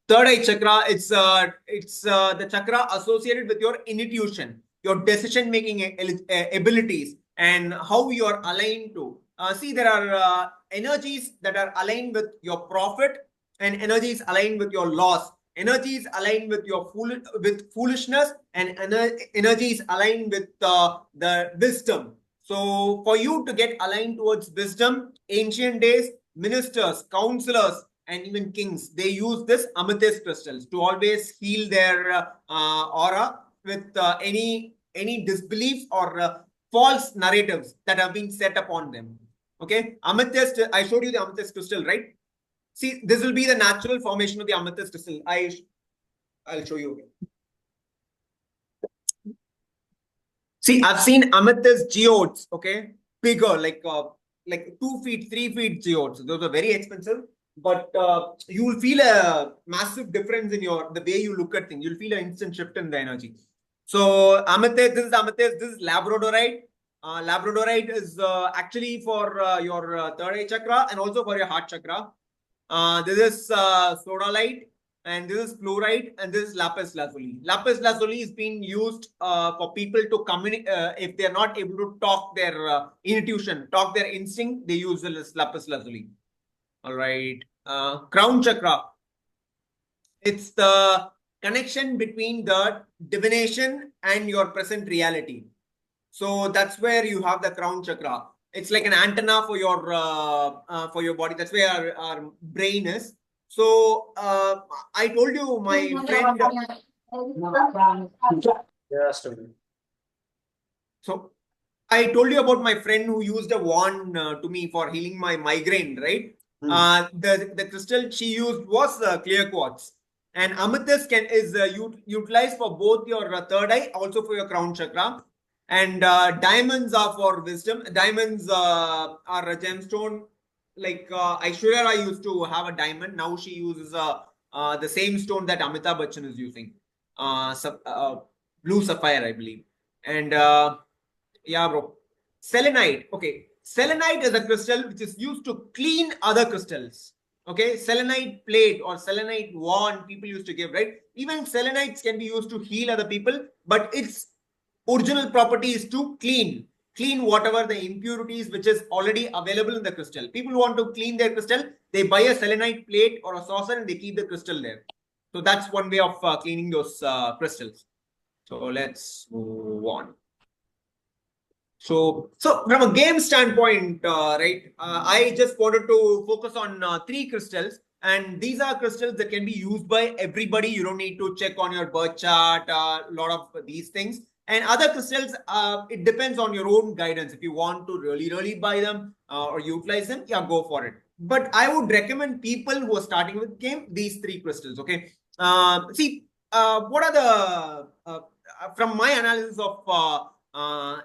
Third eye chakra. It's the chakra associated with your intuition, your decision-making abilities, and how you are aligned to. See, there are energies that are aligned with your profit, and energies aligned with your loss. Energies aligned with your foolishness, and energies aligned with the wisdom. So, for you to get aligned towards wisdom, ancient days, ministers, counselors, and even kings, they use this amethyst crystals to always heal their aura with any disbeliefs or false narratives that have been set upon them. Okay, amethyst, I showed you the amethyst crystal, right? See, this will be the natural formation of the amethyst crystal. I'll show you again. See, I've seen amethyst geodes, okay, bigger, like 2 feet, 3 feet geodes. Those are very expensive, but you will feel a massive difference in the way you look at things. You'll feel an instant shift in the energy. So amethyst, this is labradorite. Labradorite is actually for your third eye chakra and also for your heart chakra. This is sodalite, and this is fluorite, and this is lapis lazuli. Lapis lazuli is being used for people to communicate. If they are not able to talk their intuition, talk their instinct, they use this lapis lazuli. All right. Crown chakra. It's the connection between the divination and your present reality. So that's where you have the crown chakra. It's like an antenna for your body. That's where our brain is. So I told you my friend. So I told you about my friend who used a wand to me for healing my migraine, right? The crystal she used was clear quartz, and amethyst is utilized for both your third eye, also for your crown chakra. And diamonds are for wisdom. Diamonds are a gemstone. Like Aishwarya used to have a diamond. Now she uses the same stone that Amitabh Bachchan is using, blue sapphire, I believe. And yeah, bro, selenite. Okay, selenite is a crystal which is used to clean other crystals. Okay, selenite plate or selenite wand people used to give, right? Even selenites can be used to heal other people, but its original property is to clean whatever the impurities which is already available in the crystal. People who want to clean their crystal, they buy a selenite plate or a saucer and they keep the crystal there. So that's one way of cleaning those crystals. So let's move on. So from a game standpoint, right, I just wanted to focus on 3 crystals. And these are crystals that can be used by everybody. You don't need to check on your birth chart, a lot of these things. And other crystals, it depends on your own guidance. If you want to really buy them or utilize them, yeah, go for it. But I would recommend people who are starting with game, these 3 crystals, okay? See, what are the, from my analysis of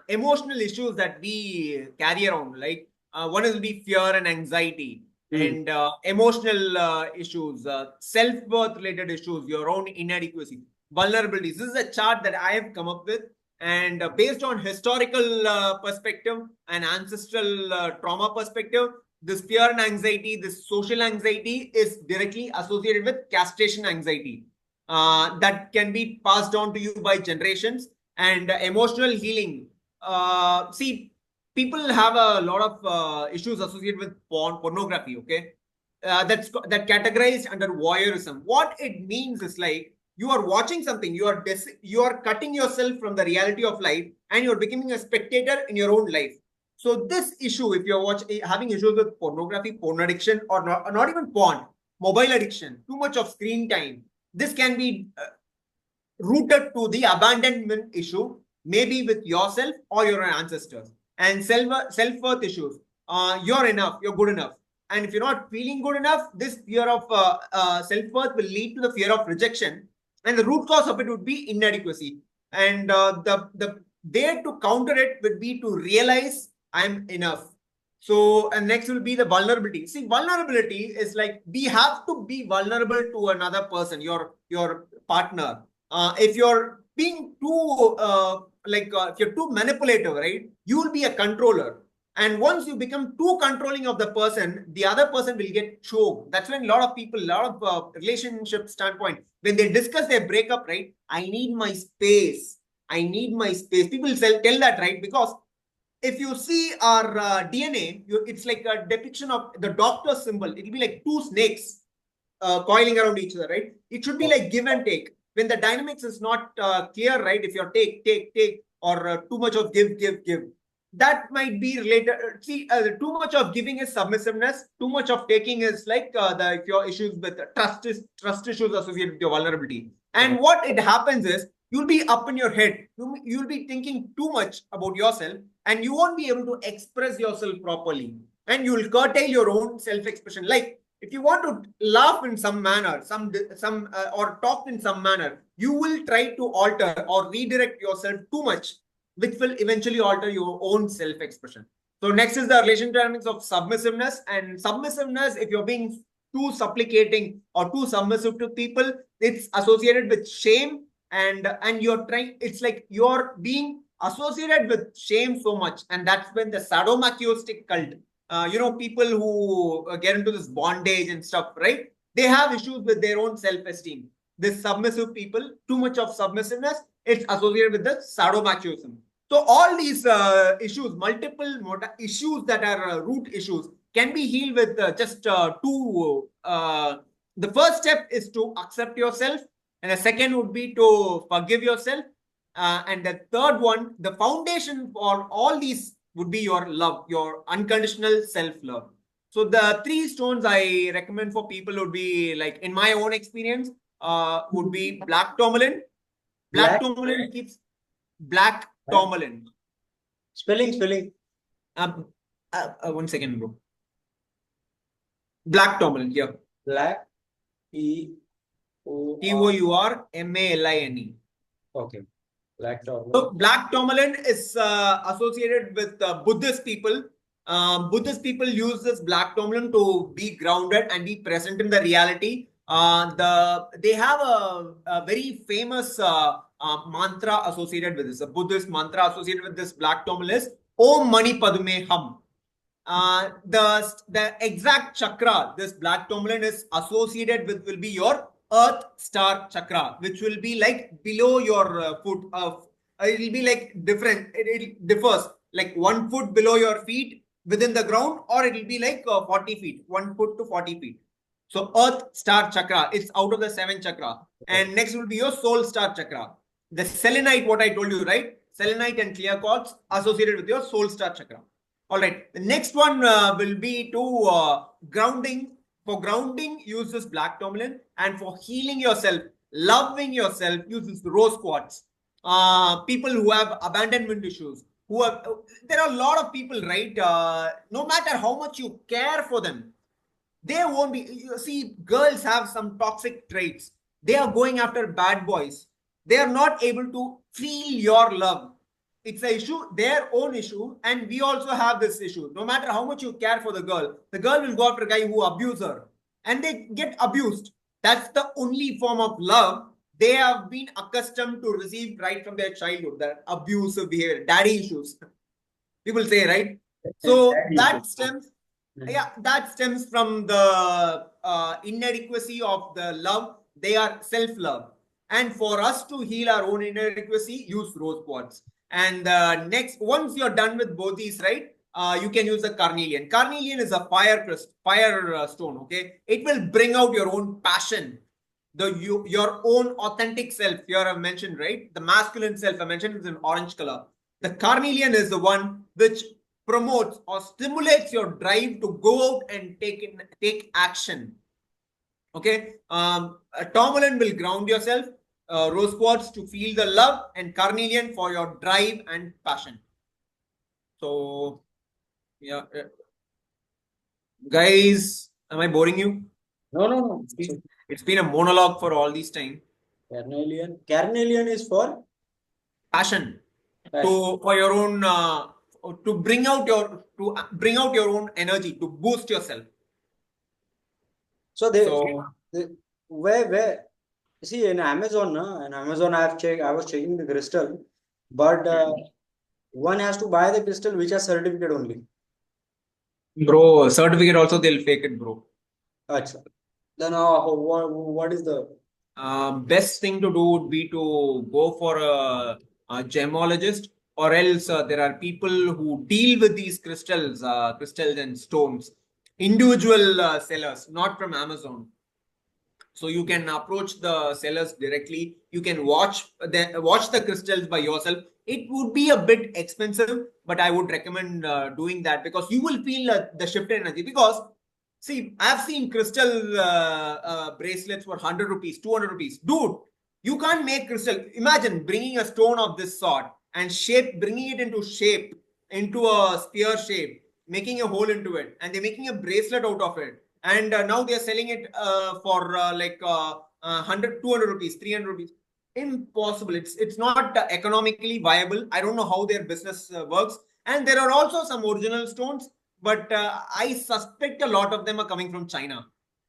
emotional issues that we carry around, like one will be fear and anxiety. And emotional issues, self-worth related issues, your own inadequacy, vulnerabilities. This is a chart that I have come up with, and based on historical perspective and ancestral trauma perspective, this fear and anxiety, this social anxiety is directly associated with castration anxiety that can be passed on to you by generations. And emotional healing. See, people have a lot of issues associated with pornography. Okay, that categorized under voyeurism. What it means is like you are watching something, you are cutting yourself from the reality of life, and you're becoming a spectator in your own life. So this issue, if you're having issues with pornography, porn addiction, or not even porn, mobile addiction, too much of screen time, this can be rooted to the abandonment issue, maybe with yourself or your ancestors. And self-worth issues. You're enough, you're good enough. And if you're not feeling good enough, this fear of self-worth will lead to the fear of rejection. And the root cause of it would be inadequacy. And the there to counter it would be to realize I'm enough. So, and next will be the vulnerability. See, vulnerability is like we have to be vulnerable to another person, your partner. If you're being too if you're too manipulative, right, you will be a controller. And once you become too controlling of the person, the other person will get choked. That's when a lot of people, a lot of relationship standpoint, when they discuss their breakup, right, I need my space. I need my space. People tell that, right? Because if you see our DNA, it's like a depiction of the doctor symbol. It will be like two snakes coiling around each other, right? It should be like give and take. When the dynamics is not clear, right? If you're take, or too much of give, that might be related. See, too much of giving is submissiveness. Too much of taking is like if your issues with trust issues associated with your vulnerability. And what it happens is you'll be up in your head. You'll be thinking too much about yourself, and you won't be able to express yourself properly. And you will curtail your own self-expression. Like if you want to laugh in some manner, or talk in some manner, you will try to alter or redirect yourself too much, which will eventually alter your own self-expression. So next is the relation dynamics of submissiveness. And submissiveness, if you're being too supplicating or too submissive to people, it's associated with shame, and you're trying. It's like you're being associated with shame so much, and that's when the sadomasochistic cult. People who get into this bondage and stuff, right? They have issues with their own self-esteem. This submissive people, too much of submissiveness, it's associated with the sadomasochism. So all these issues, multiple issues that are root issues, can be healed with just two. The first step is to accept yourself, and the second would be to forgive yourself. And the third one, the foundation for all these would be your love, your unconditional self-love. So the three stones I recommend for people would be, like in my own experience, would be black tourmaline. Black tourmaline keeps black tourmaline. Spelling. 1 second, bro. Black tourmaline here. Black Tourmaline. Okay. Black tourmaline. So black tourmaline is associated with Buddhist people. Buddhist people use this black tourmaline to be grounded and be present in the reality. They have a very famous mantra associated with this. A Buddhist mantra associated with this black tourmaline is Om Mani Padme Hum. The exact chakra this black tourmaline is associated with will be your Earth Star chakra, which will be like below your foot. It will be like different. It differs, like 1 foot below your feet within the ground, or it will be like 40 feet, 1 foot to 40 feet. So Earth Star chakra, it's out of the 7 chakra. And next will be your Soul Star chakra. The selenite, what I told you, right? Selenite and clear quartz associated with your Soul Star chakra. All right. The next one will be to grounding. For grounding, use this black tourmaline, and for healing yourself, loving yourself, use this rose quartz. People who have abandonment issues, there are a lot of people, right? No matter how much you care for them, they won't be. You see, girls have some toxic traits. They are going after bad boys. They are not able to feel your love. It's an issue, their own issue, and we also have this issue. No matter how much you care for the girl will go after a guy who abuses her, and they get abused. That's the only form of love they have been accustomed to receive right from their childhood. That abusive behavior, daddy issues, people say, right? So that stems. Yeah, that stems from the inadequacy of the love. They are self-love. And for us to heal our own inadequacy, use rose quartz. And next, once you're done with both these, right, you can use the carnelian. Carnelian is a fire stone, okay? It will bring out your own passion, your own authentic self. Here I've mentioned, right? The masculine self I mentioned is in orange color. The carnelian is the one which promotes or stimulates your drive to go out and take action. Okay, a tourmaline will ground yourself, rose quartz to feel the love, and carnelian for your drive and passion. So, yeah, guys, am I boring you? No. It's been a monologue for all this time. Carnelian. Carnelian is for Passion passion. for your own to bring out your own energy to boost yourself. So So where see in Amazon, I was checking the crystal, but one has to buy the crystal which has certificate only. bro, certificate also they'll fake it, bro. Acha. Then what is the Best thing to do would be to go for a gemologist, or else there are people who deal with these crystals and stones, individual sellers, not from Amazon. So you can approach the sellers directly. You can watch the crystals by yourself. It would be a bit expensive, but I would recommend doing that because you will feel the shift in energy. Because see, I've seen crystal bracelets for 100 rupees, 200 rupees. Dude, you can't make crystal. Imagine bringing a stone of this sort and bringing it into shape, into a sphere shape, making a hole into it, and they're making a bracelet out of it. And now they're selling it for 100, 200 rupees, 300 rupees. Impossible. It's not economically viable. I don't know how their business works. And there are also some original stones, but I suspect a lot of them are coming from China.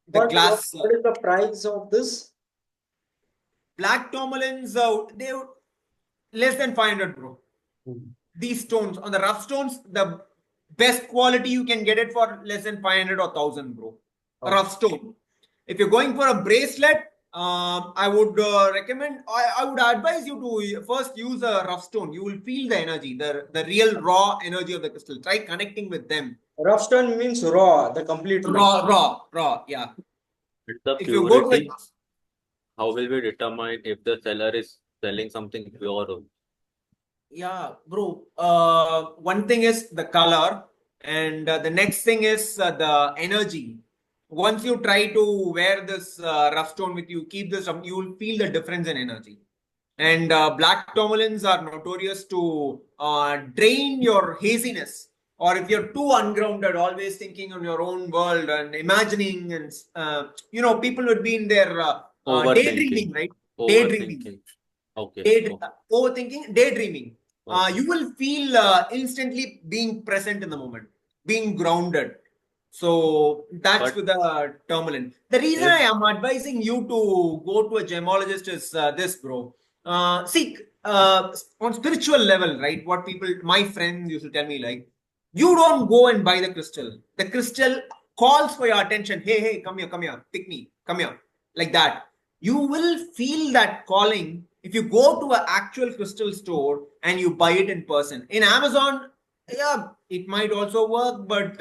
The glass. what is the price of this? Black tourmalines, they less than 500, bro. These stones, on the rough stones, the best quality you can get it for less than 500 or 1000, bro. A rough stone. If you're going for a bracelet, I would recommend, I would advise you to first use a rough stone. You will feel the energy, the real raw energy of the crystal. Try connecting with them. Rough stone means raw, the complete Raw, yeah. It's the If you go to purity. How will we determine if the seller is selling something pure? yeah, bro. One thing is the color, and the next thing is the energy. Once you try to wear this rough stone with you, keep this, you will feel the difference in energy. And black tourmalines are notorious to drain your haziness. Or if you're too ungrounded, always thinking on your own world and imagining, and people would be in their daydreaming, Overthinking. right? Daydreaming. Overthinking. Okay. Overthinking, daydreaming. Okay. You will feel instantly being present in the moment, being grounded. So that's But with the tourmaline. The reason if I am advising you to go to a gemologist is this, bro. See, on spiritual level, right? What my friends used to tell me, like, you don't go and buy the crystal. The crystal calls for your attention. Hey, come here, pick me, come here, like that. You will feel that calling if you go to an actual crystal store and you buy it in person. In Amazon, yeah, it might also work, but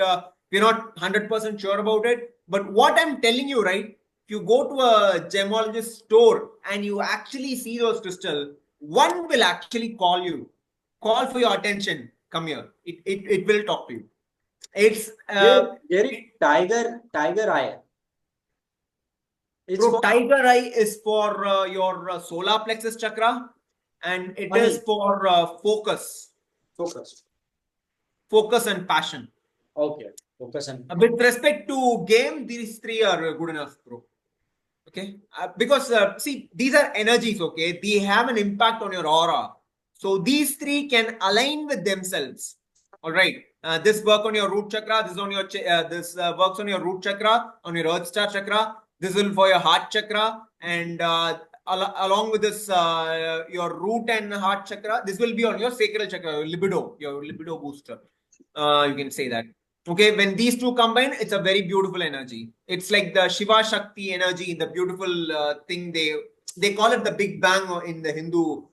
we're not 100% sure about it. But what I'm telling you, right? If you go to a gemologist store and you actually see those crystals, one will actually call for your attention. Come here. It will talk to you. It's Jerry, tiger eye. It's bro, for tiger eye is for your solar plexus chakra, and it money. is for Focus. focus and passion. Okay. Focus and With respect to game, these three are good enough, bro. Okay, because see, these are energies. Okay, they have an impact on your aura. So these three can align with themselves. All right. This work on your root chakra. This on your this works on your root chakra, on your earth star chakra. This will for your heart chakra, and along with this, your root and heart chakra. This will be on your sacral chakra, your libido booster. You can say that. Okay, when these two combine, it's a very beautiful energy. It's like the Shiva Shakti energy, the beautiful thing. They call it the Big Bang in the Hindu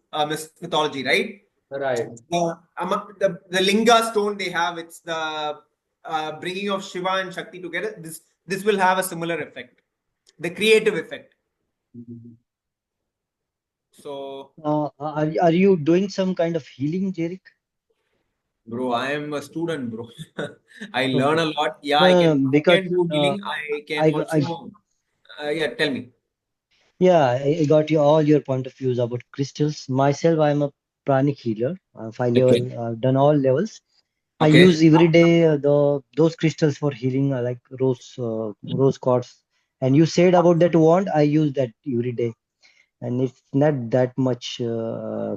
mythology, right? Right. The Linga stone they have, it's the bringing of Shiva and Shakti together. This will have a similar effect, the creative effect. So, Are you doing some kind of healing, Jerric? bro, I am a student, bro. I learn Okay. a lot. Yeah, No, no, no, I because can do healing. I can I also. Yeah, tell me. yeah, I got you all your point of views about crystals. Myself, I'm a pranic healer. 5 level, Okay. I've done all levels. I Okay. use every day the those crystals for healing, like rose quartz. And you said about that wand, I use that every day, and it's not that much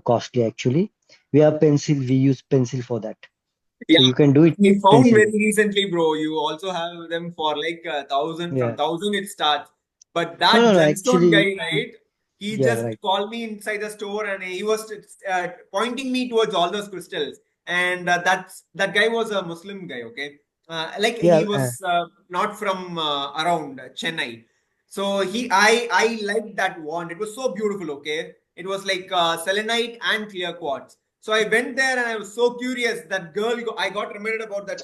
costly actually. We use pencil for that, Yeah, so you can do it we found pencil. very recently, bro. You also have them for like 1,000. From Yeah. 1,000 it starts. But No, that no, no. gemstone Actually, guy, right? He yeah, just right. called me inside the store and he was pointing me towards all those crystals. And that guy was a Muslim guy. Okay, like Yeah, he was not from around Chennai. So I liked that wand. It was so beautiful. Okay, it was like selenite and clear quartz. So I went there and I was so curious. That girl, I got reminded about that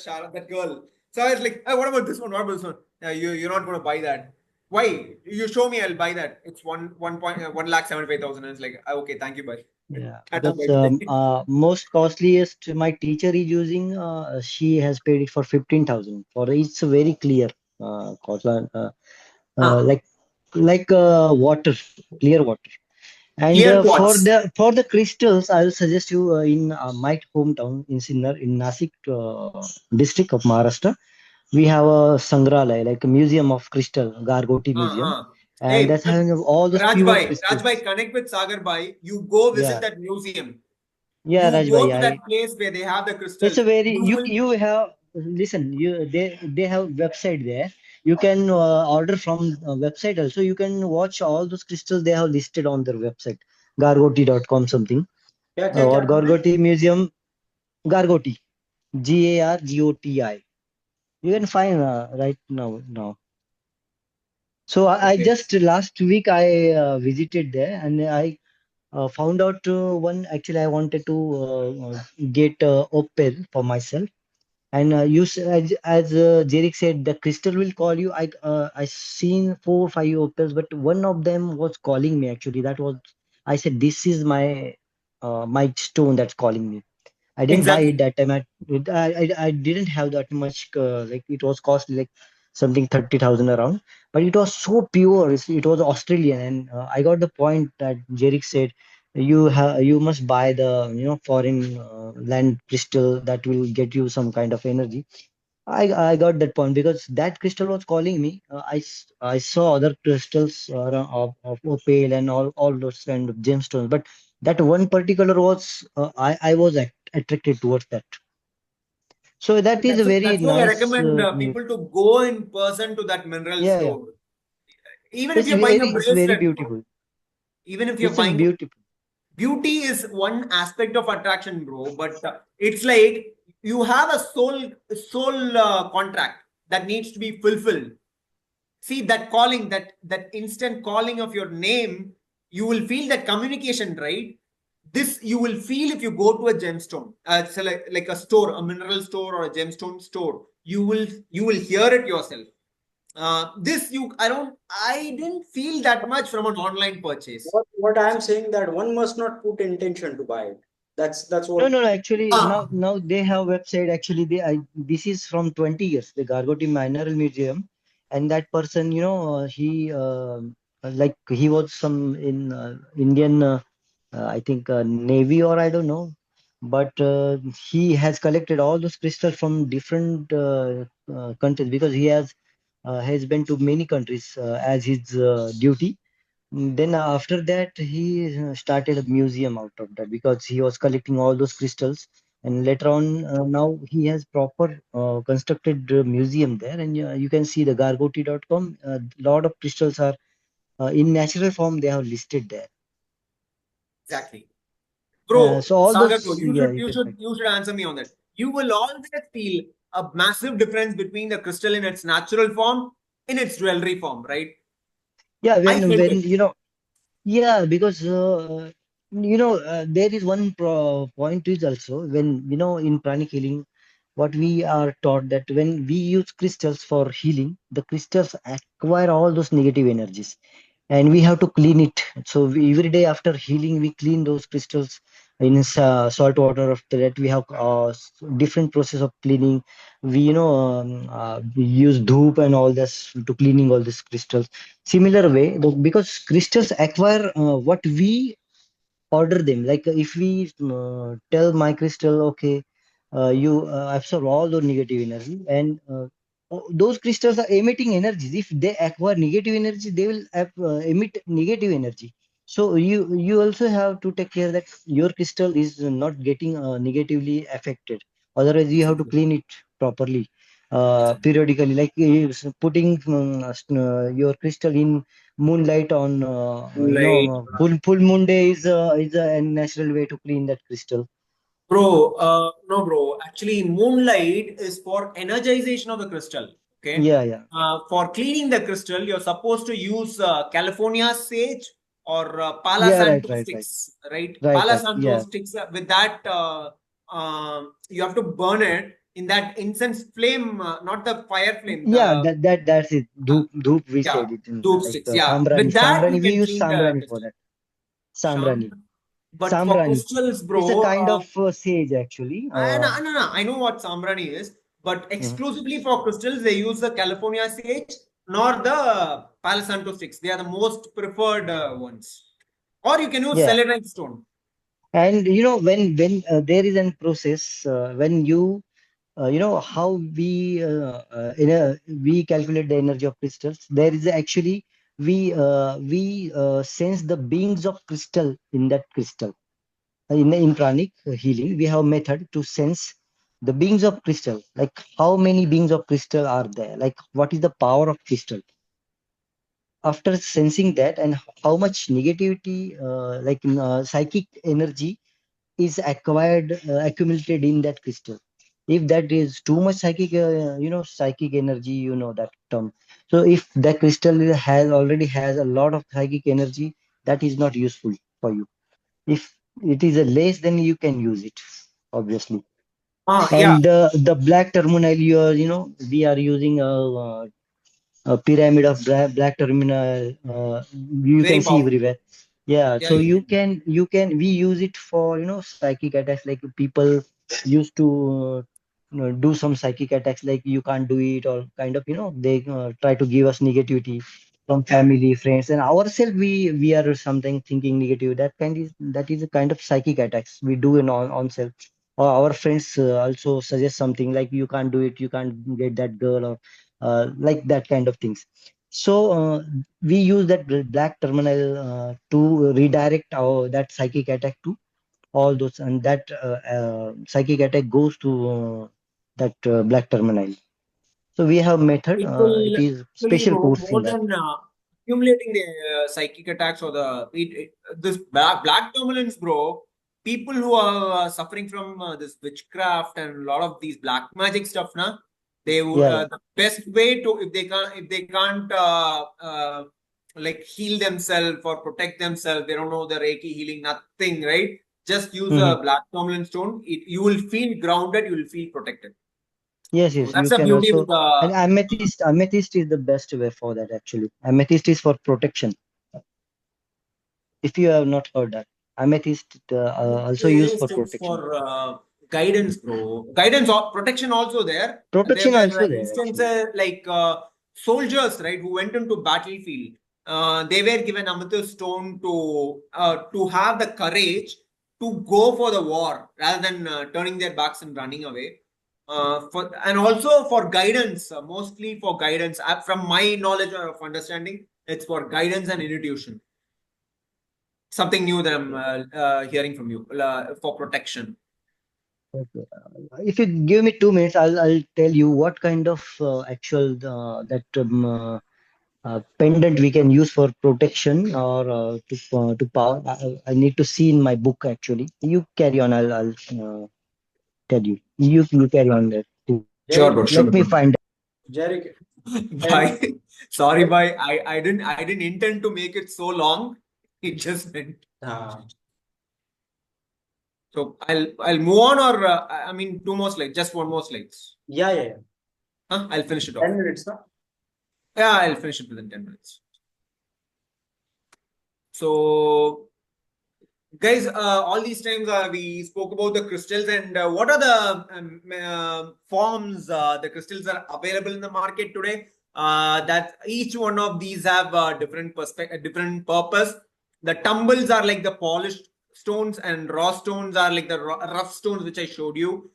girl. So I was like, hey, what about this one? What about this one? You're not going to buy that. Why? You show me, I'll buy that. It's 1,75,000. And it's like, okay, thank you, bye. yeah. Tata, Because bye bye. most costliest my teacher is using, she has paid it for 15,000. For it's very clear, cost, Huh. like water, clear water. And Clear for quartz. the crystals, I will suggest you in my hometown in Sinnar in Nasik district of Maharashtra. We have a Sangralaya, like a museum of crystal, Gargoti Museum, Uh-huh. and Hey, that's having all those pure Raj crystals. bhai, connect with Sagar bhai. You go visit Yeah, that museum. yeah, You go Rajbhai. to that place where they have the It's crystals. a very You will. you have listen. They have website there. You can order from website also. You can watch all those crystals they have listed on their website, gargoti.com something, क्या or नाम है? Gargoti Museum, Gargoti, Gargoti. You can find right now. So I Okay. just last week I visited there and I found out one. Actually, I wanted to get opal for myself. And as Jerick said, the crystal will call you. I seen 4 5 opals, but one of them was calling me. Actually, that was I said this is my stone that's calling me. I didn't buy it Exactly. that time. I didn't have that much. Like it was cost like something 30,000 around, but it was so pure. It was Australian, and I got the point that Jerick said. You must buy the foreign land crystal that will get you some kind of energy. I got that point because that crystal was calling me. I saw other crystals of opal and all those kind of gemstones, but that one particular was I was attracted towards that. So that is a very That's why I nice. recommend people to go in person to that mineral Yeah, yeah. store. Even if you're buying a It's very bracelet, bro. beautiful. Even if you're It's a buying beautiful. beauty is one aspect of attraction, bro. But it's like you have a soul contract that needs to be fulfilled. See that calling, that instant calling of your name, you will feel that communication, right? This you will feel if you go to a gemstone, so like a store, a mineral store or a gemstone store. You will hear it yourself. This you I didn't feel that much from an online purchase. What I am saying that one must not put intention to buy it. That's No, what. no, no. Actually, Ah, now they have website. Actually, this is from 20 years. The Gargoti Mineral Museum, and that person, he like he was some in Indian, I think Navy or I don't know, but he has collected all those crystals from different countries because he has been to many countries as his duty. Then after that, he started a museum out of that because he was collecting all those crystals. And later on, now he has proper constructed museum there, and you can see the gargoti.com. A lot of crystals are in natural form. They are listed there. exactly. Bro, So all Sagar bro, those, you yeah, should you you can should find. you should answer me on that. You will always feel a massive difference between the crystal in its natural form, in its jewelry form, right? Yeah, I felt when it. yeah, because there is one point is also when in pranic healing, what we are taught that when we use crystals for healing, the crystals acquire all those negative energies, and we have to clean it. So every day after healing, we clean those crystals in salt water. After that, we have different process of cleaning. We we use dhoop and all this to cleaning all these crystals. Similar way, because crystals acquire what we order them. Like if we tell my crystal, okay, you absorb all the negative energy, and those crystals are emitting energies. If they acquire negative energy, they will emit negative energy. So you also have to take care that your crystal is not getting negatively affected. Otherwise, you have to Exactly. clean it properly, Exactly. periodically. Like putting your crystal in moonlight on Like, full moon day is a natural way to clean that crystal. bro, no, bro. Actually, moonlight is for energization of the crystal. Okay. Yeah, yeah, For cleaning the crystal, you're supposed to use California sage or Palo yeah, right, Santo right, right, sticks, right? right, Palo right, Santo yeah, sticks. With that, you have to burn it in that incense flame, not the fire flame. yeah, The that's it. Dhoop we yeah, said it in dope like sticks. Yeah, sambrani. with that you Sambrani, we can use clean the sambrani for crystal. that. Sham, Sambrani, but for sambrani. crystals, It's a bro. kind of sage actually. I know what Samrani is, but Mhm. exclusively for crystals, they use the California sage nor the Palo Santo sticks. They are the most preferred ones. Or you can use Yeah, selenite stone. and when there is a process when how we calculate the energy of crystals. There is actually we sense the beings of crystal in that crystal. In pranic healing, we have method to sense the beings of crystal, like how many beings of crystal are there, like what is the power of crystal. After sensing that, and how much negativity psychic energy is acquired accumulated in that crystal. If that is too much psychic energy, that term. So if that crystal already has a lot of psychic energy, that is not useful for you. If it is a less, then you can use it, obviously. Yeah, And the black terminal, we are using a pyramid of black terminal, you can very see powerful. everywhere. Yeah, Yeah, so yeah, yeah. we use it for psychic attacks. Like people used to do some psychic attacks, like you can't do it, or kind of they try to give us negativity from family, friends, and ourselves. We are something thinking negative. That is a kind of psychic attacks we do in on self. Or our friends also suggest something like you can't do it, you can't get that girl, or like that kind of things. So we use that black terminal to redirect our that psychic attack to all those, and that psychic attack goes to that black terminal. So we have method. It People is actually, special bro, course in more that. than accumulating the psychic attacks or this black dominance, bro. People who are suffering from this witchcraft and a lot of these black magic stuff, na, they would Yeah, yeah. the best way to if they can't like heal themselves or protect themselves, they don't know the Reiki healing, nothing, right? Just use a Mhm. black dominant stone. You will feel grounded. You will feel protected. Yes, So yes, that's you the can beauty also. with the And amethyst is the best way for that actually. Amethyst is for protection. If you have not heard that, amethyst also used for It's protection. for guidance, bro. Guidance or protection also there. There Protection were also there actually. instances like soldiers, right, who went into battlefield. They were given amethyst stone to have the courage to go for the war rather than turning their backs and running away. And also for guidance, mostly for guidance. From my knowledge of understanding, it's for guidance and intuition. Something new that I'm hearing from you for protection. Okay. If you give me 2 minutes, I'll tell you what kind of actual that pendant we can use for protection or to power. I need to see in my book actually. You carry on. I'll tell you. You carry on there. Sure, Jerric, bro. Sure, Let me bro. find. Jerric, Bye. Sorry, bye. I didn't intend to make it so long. It just went. So I'll move on, or I mean, two more slides, just one more slides. yeah. Huh? I'll finish it off. 10 minutes, na? Yeah, I'll finish it within 10 minutes. So, guys, all these times we spoke about the crystals, and what are the forms the crystals are available in the market today. That each one of these have a different perspective, different purpose. The tumbles are like the polished stones, and raw stones are like the rough stones which I showed you.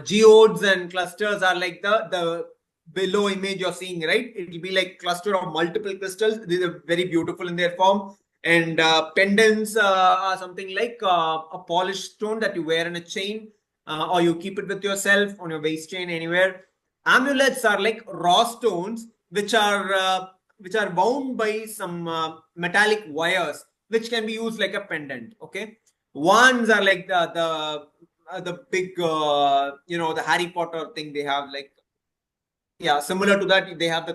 Geodes and clusters are like the below image you're seeing, right? It will be like cluster of multiple crystals. These are very beautiful in their form. And pendants are something like a polished stone that you wear in a chain, or you keep it with yourself on your waist chain anywhere. Amulets are like raw stones which are bound by some metallic wires, which can be used like a pendant. Okay, wands are like the big the Harry Potter thing they have, like, yeah, similar to that. They have the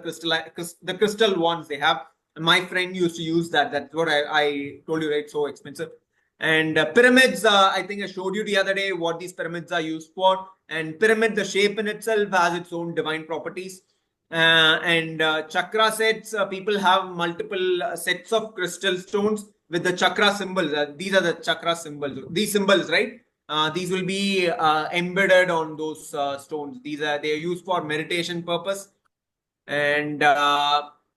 crystal ones they have. My friend used to use that. That's what I told you, right? So expensive. And pyramids, I think I showed you the other day what these pyramids are used for. And pyramid, the shape in itself has its own divine properties. And chakra sets, people have multiple sets of crystal stones with the chakra symbols. These are the chakra symbols. These symbols, right? These will be embedded on those stones. They are used for meditation purpose. And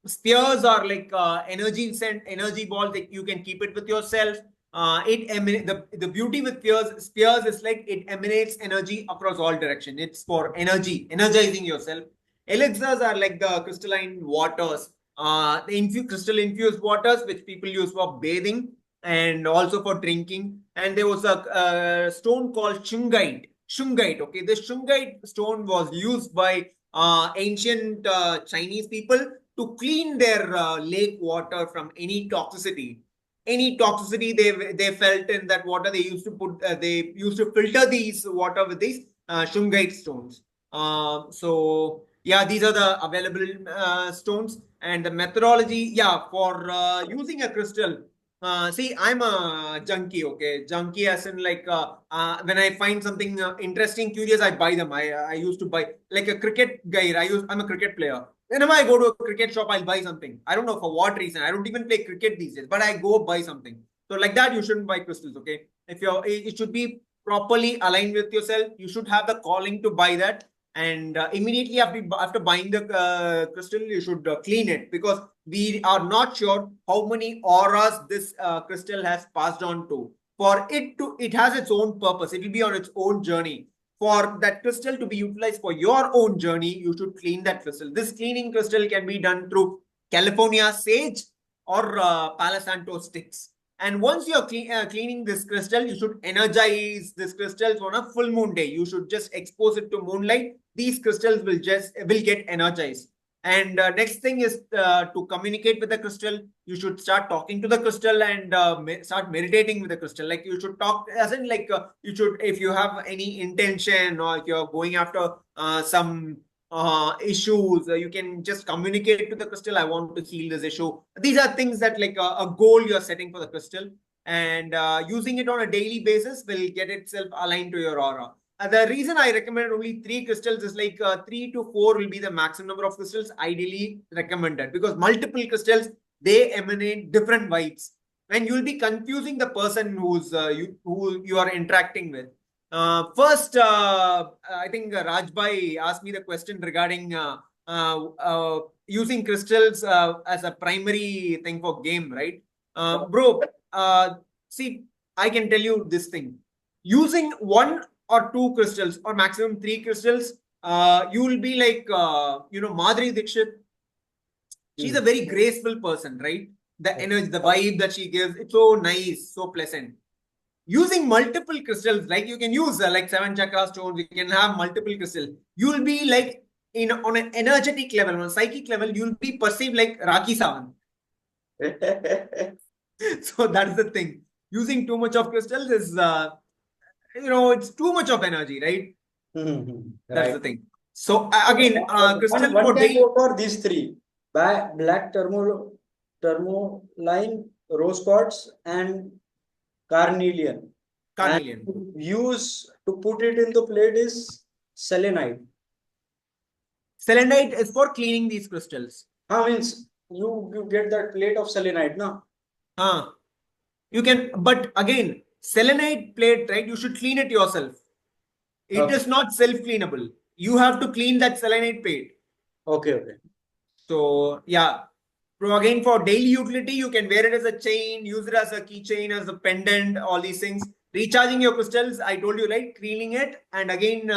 spears are like energy balls that you can keep it with yourself. The beauty with spears is like it emanates energy across all direction. It's for energizing yourself. Elixirs are like the crystalline waters, the crystal infused waters which people use for bathing and also for drinking. And there was a stone called shungite. Okay, the shungite stone was used by ancient Chinese people to clean their lake water from any toxicity. Any toxicity they felt in that water, they used to filter these water with these shungite stones. So yeah, these are the available stones. And the methodology, yeah, for using a crystal. See, I'm a junkie, okay? Junkie as in like when I find something interesting, curious, I buy them. I used to buy like a cricket guy. I'm a cricket player. Whenever I go to a cricket shop, I'll buy something. I don't know for what reason. I don't even play cricket these days, but I go buy something. So like that, you shouldn't buy crystals, okay? It should be properly aligned with yourself. You should have the calling to buy that. And immediately after buying the crystal, you should clean it, because we are not sure how many auras this crystal has passed on to. It has its own purpose. It will be on its own journey. For that crystal to be utilized for your own journey, you should clean that crystal. This cleaning crystal can be done through California sage or Palo Santo sticks. And once you're cleaning this crystal, you should energize this crystals on a full moon day. You should just expose it to moonlight. These crystals will get energized. And next thing is to communicate with the crystal. You should start talking to the crystal and start meditating with the crystal. Like you should talk, as in like you should, if you have any intention or if you're going after some issues, you can just communicate to the crystal. I want to heal this issue. These are things that like a goal you're setting for the crystal, and using it on a daily basis will get itself aligned to your aura. The reason I recommend only 3 crystals is like 3 to 4 will be the maximum number of crystals ideally recommended, because multiple crystals, they emanate different vibes, and you'll be confusing the person who you are interacting with. First, I think Rajbhai asked me the question regarding using crystals as a primary thing for game, right? Bro, see, I can tell you this thing. Using 1 or 2 crystals or maximum 3 crystals, you will be like, Madhuri Dixit. She's a very graceful person, right? The energy, the vibe that she gives, it's so nice, so pleasant. Using multiple crystals, like you can use like 7 chakra stones, you can have multiple crystals. You'll be like on an energetic level, on a psychic level, you'll be perceived like Raki Sawan. So that's the thing. Using too much of crystals is, it's too much of energy, right? That's the thing. So again, crystal One for can daily. go for these three: black tourmaline, rose quartz, and carnelian. And Carnelian. use to put it into plate is selenite. Selenite is for cleaning these crystals. Means you get that plate of selenite, no? You can, but again, selenite plate, right? You should clean it yourself. It Okay. is not self-cleanable. You have to clean that selenite plate. Okay. So yeah. So again, for daily utility, you can wear it as a chain, use it as a keychain, as a pendant, all these things. Recharging your crystals, I told you, right? Cleaning it and again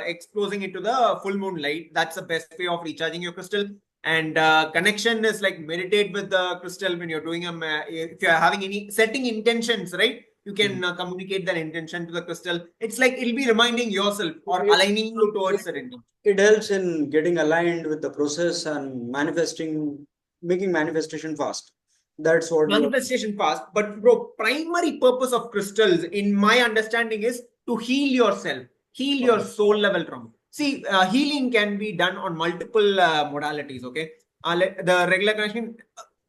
exposing it to the full moon light. That's the best way of recharging your crystal. And connection is like meditate with the crystal when you're doing if you're having any setting intentions, right? You can communicate that intention to the crystal. It's like it'll be reminding yourself or aligning you towards that intention. It helps in getting aligned with the process and making manifestation fast. That's what Manifestation fast. But bro, primary purpose of crystals, in my understanding, is to heal yourself, heal your soul level trauma. See, healing can be done on multiple modalities. Okay, the regular connection.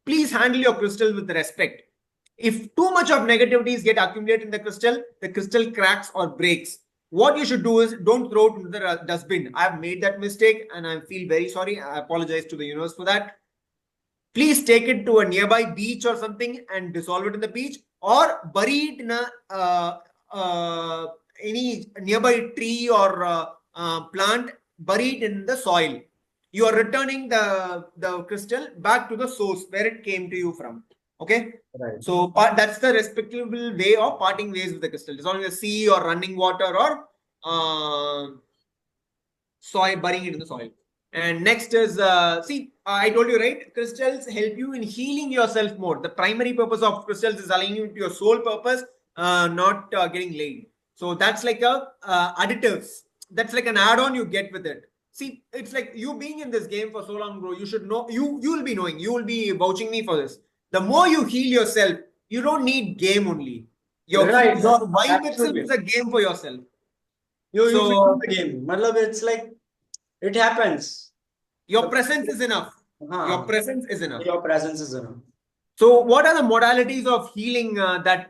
Please handle your crystals with respect. If too much of negativities get accumulated in the crystal cracks or breaks. What you should do is don't throw it into the dustbin. I've made that mistake and I feel very sorry. I apologize to the universe for that. Please take it to a nearby beach or something and dissolve it in the beach, or bury it in any nearby tree or plant. Bury it in the soil. You are returning the crystal back to the source where it came to you from. Okay. right. So that's the respectable way of parting ways with the crystal. Dissolving the sea or running water or soil, burying it in the soil. And next is, I told you, right? Crystals help you in healing yourself more. The primary purpose of crystals is aligning you to your soul purpose, not getting laid. So that's like a additives. That's like an add-on you get with it. See, it's like you being in this game for so long, bro. You should know. You'll be knowing. You will be vouching me for this. The more you heal yourself, you don't need game only. Your vibe itself is a game for yourself. You become the game. It's like it happens. Your presence is enough. Your presence is enough. Your presence is enough. So, what are the modalities of healing that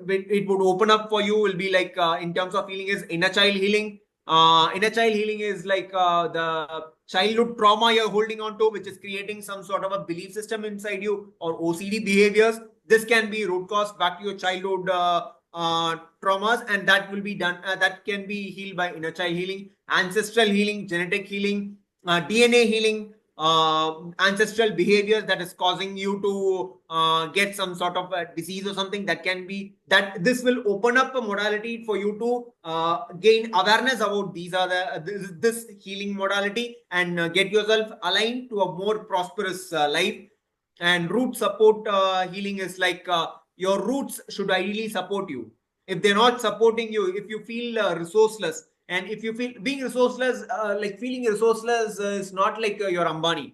it would open up for you? Will be like in terms of healing is inner child healing. Inner child healing is like the childhood trauma you're holding on to, which is creating some sort of a belief system inside you, or OCD behaviors. This can be root cause back to your childhood traumas, and that will be done. That can be healed by inner child healing, ancestral healing, genetic healing, DNA healing. Ancestral behaviors that is causing you to get some sort of a disease or something, that can be that this will open up a modality for you to gain awareness about these are this healing modality and get yourself aligned to a more prosperous life. And root support healing is like your roots should ideally support you. If they're not supporting you, if you feel resourceless, and if you feel being resourceless, like feeling resourceless is not like you're Ambani.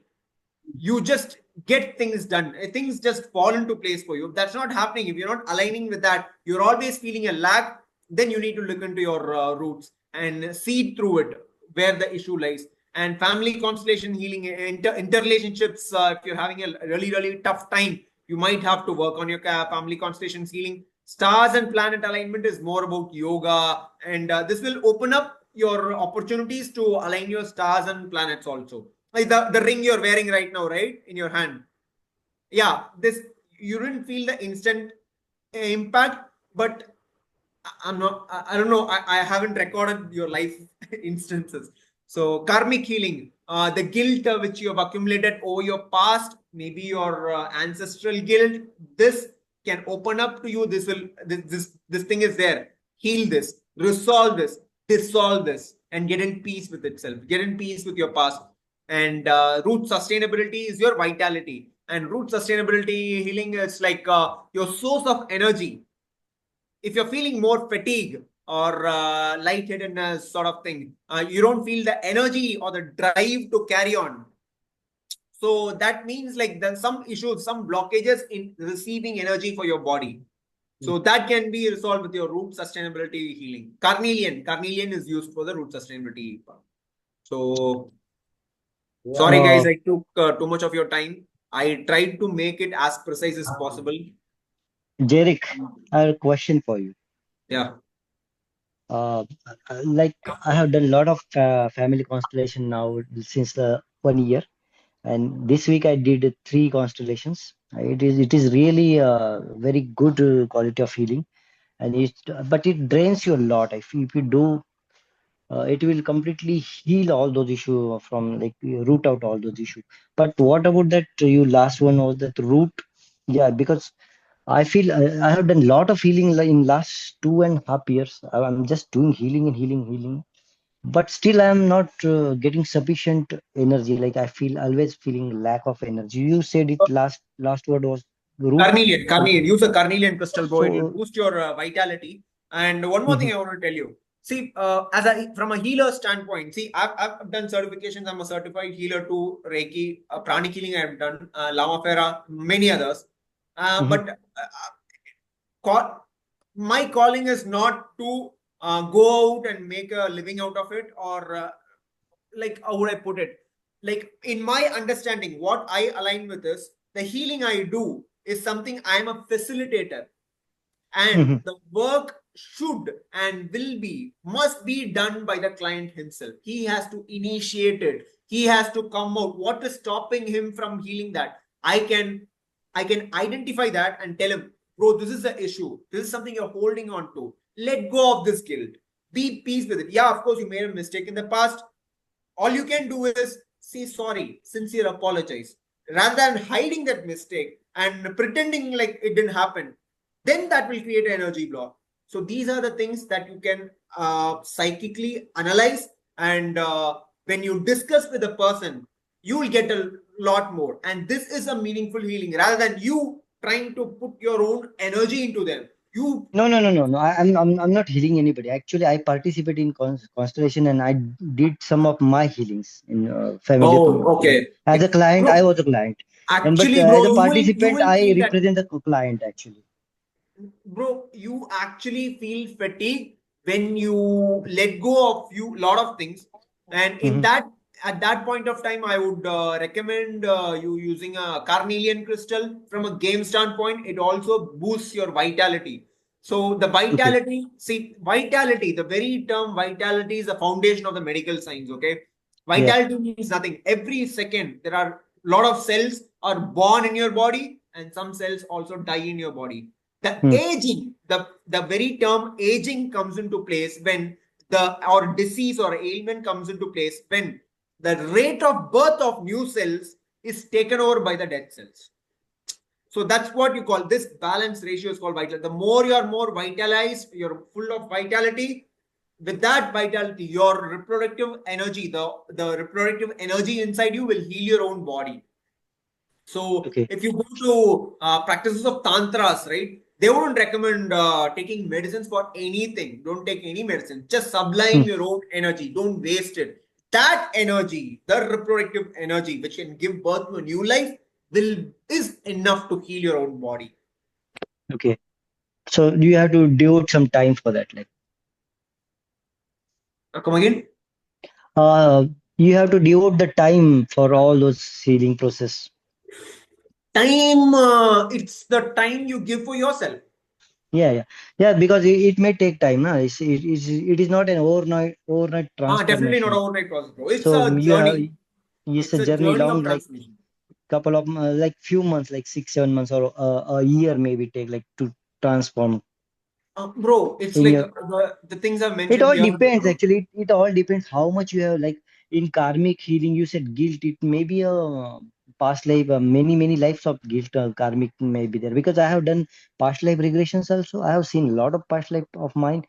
You just get things done. Things just fall into place for you. If that's not happening, if you're not aligning with that, you're always feeling a lack, then you need to look into your roots and see through it where the issue lies. And family constellation healing, interrelationships, if you're having a really, really tough time, you might have to work on your family constellations healing. Stars and planet alignment is more about yoga, and this will open up your opportunities to align your stars and planets also. Like the ring you're wearing right now, right, in your hand. Yeah, this you didn't feel the instant impact, but I'm not. I don't know. I haven't recorded your life instances. So karmic healing, the guilt which you have accumulated over your past, maybe your ancestral guilt. This can open up to you. This thing is there. Heal this, resolve this, dissolve this, and get in peace with itself. Get in peace with your past. And root sustainability is your vitality. And root sustainability healing is like your source of energy. If you're feeling more fatigue or lightheadedness sort of thing, you don't feel the energy or the drive to carry on. So that means like there's some issues, some blockages in receiving energy for your body. So that can be resolved with your root sustainability healing. Carnelian is used for the root sustainability part. So sorry Yeah. guys, Uh, I took too much of your time. I tried to make it as precise as possible. Jerric, I have a question for you. Yeah. Uh, like I have done a lot of family constellation now since the 1 year, and this week I did three constellations. It is really very good quality of healing, and but it drains you a lot. If you do, it will completely heal all those issues from like root out all those issues. But what about that you last one or that root? Yeah, because I feel I have done a lot of healing like in last 2.5 years. I'm just doing healing and healing, healing, but still I am not getting sufficient energy. Like I feel always feeling lack of energy. You said it last word was root. So Carnelian. Use a carnelian crystal, bro. It will so. boost your vitality. And one more thing Mhm, I want to tell you. See, from a healer standpoint, see, I've done certifications. I'm a certified healer to Reiki, pranic healing. I've done Lama Fera, many others. mhm, But my calling is not to go out and make a living out of it, or like how would I put it? Like in my understanding, what I align with is the healing I do is something I am a facilitator, and mhm. the work should and will be must be done by the client himself. He has to initiate it. He has to come out. What is stopping him from healing that? I can identify that and tell him, bro, this is the issue. This is something you're holding on to. Let go of this guilt. Be peace with it. Yeah, of course, you made a mistake in the past. All you can do is say sorry, sincere apologize. Rather than hiding that mistake and pretending like it didn't happen, then that will create an energy block. So these are the things that you can psychically analyze, and when you discuss with a person, you will get a lot more. And this is a meaningful healing rather than you trying to put your own energy into them. You No, no, no, no, no. I'm not healing anybody. Actually, I participate in constellation and I did some of my healings in family. Oh, okay. As a client, I Bro, was a client, and but actually, as bro, a you participant, will I feel that, represent the client actually. bro, you actually feel fatigue when you let go of you lot of things. And in Hmm. that, at that point of time, I would recommend you using a carnelian crystal. From a game standpoint, it also boosts your vitality. So the Okay. vitality, see, vitality, the very term vitality is the foundation of the medical science. Okay, Yeah. vitality means nothing. Every second there are a lot of cells are born in your body, and some cells also die in your body. The Hmm. aging, the very term aging comes into place when the or disease or ailment comes into place when the rate of birth of new cells is taken over by the dead cells. So that's what you call this balance ratio is called vital. The more you're more vitalized, you're full of vitality. With that vitality, your reproductive energy, the reproductive energy inside you will heal your own body. So Okay. if you go to practices of tantras, right, they wouldn't recommend taking medicines for anything. Don't take any medicine. Just sublime Hmm. your own energy. Don't waste it. That energy, the reproductive energy, which can give birth to a new life, will is enough to heal your own body. Okay. So you have to devote some time for that. Like, Come again. uh, you have to devote the time for all those healing process. Time. It's the time you give for yourself. Yeah, yeah, yeah. Because it may take time. Na? It is not an overnight Definitely not transformation. overnight process, bro. It's So a you have journey. it's It's a a journey journey long, of like transmission. couple of like few months, like 6 7 months, or a year maybe take like to transform Bro, it's in like your. the things I've It mentioned all here. depends actually. It all depends how much you have. Like in karmic healing, you said guilt. It may be a past life, many lives of guilt. Karmic may be there because I have done past life regressions also. I have seen a lot of past life of mine,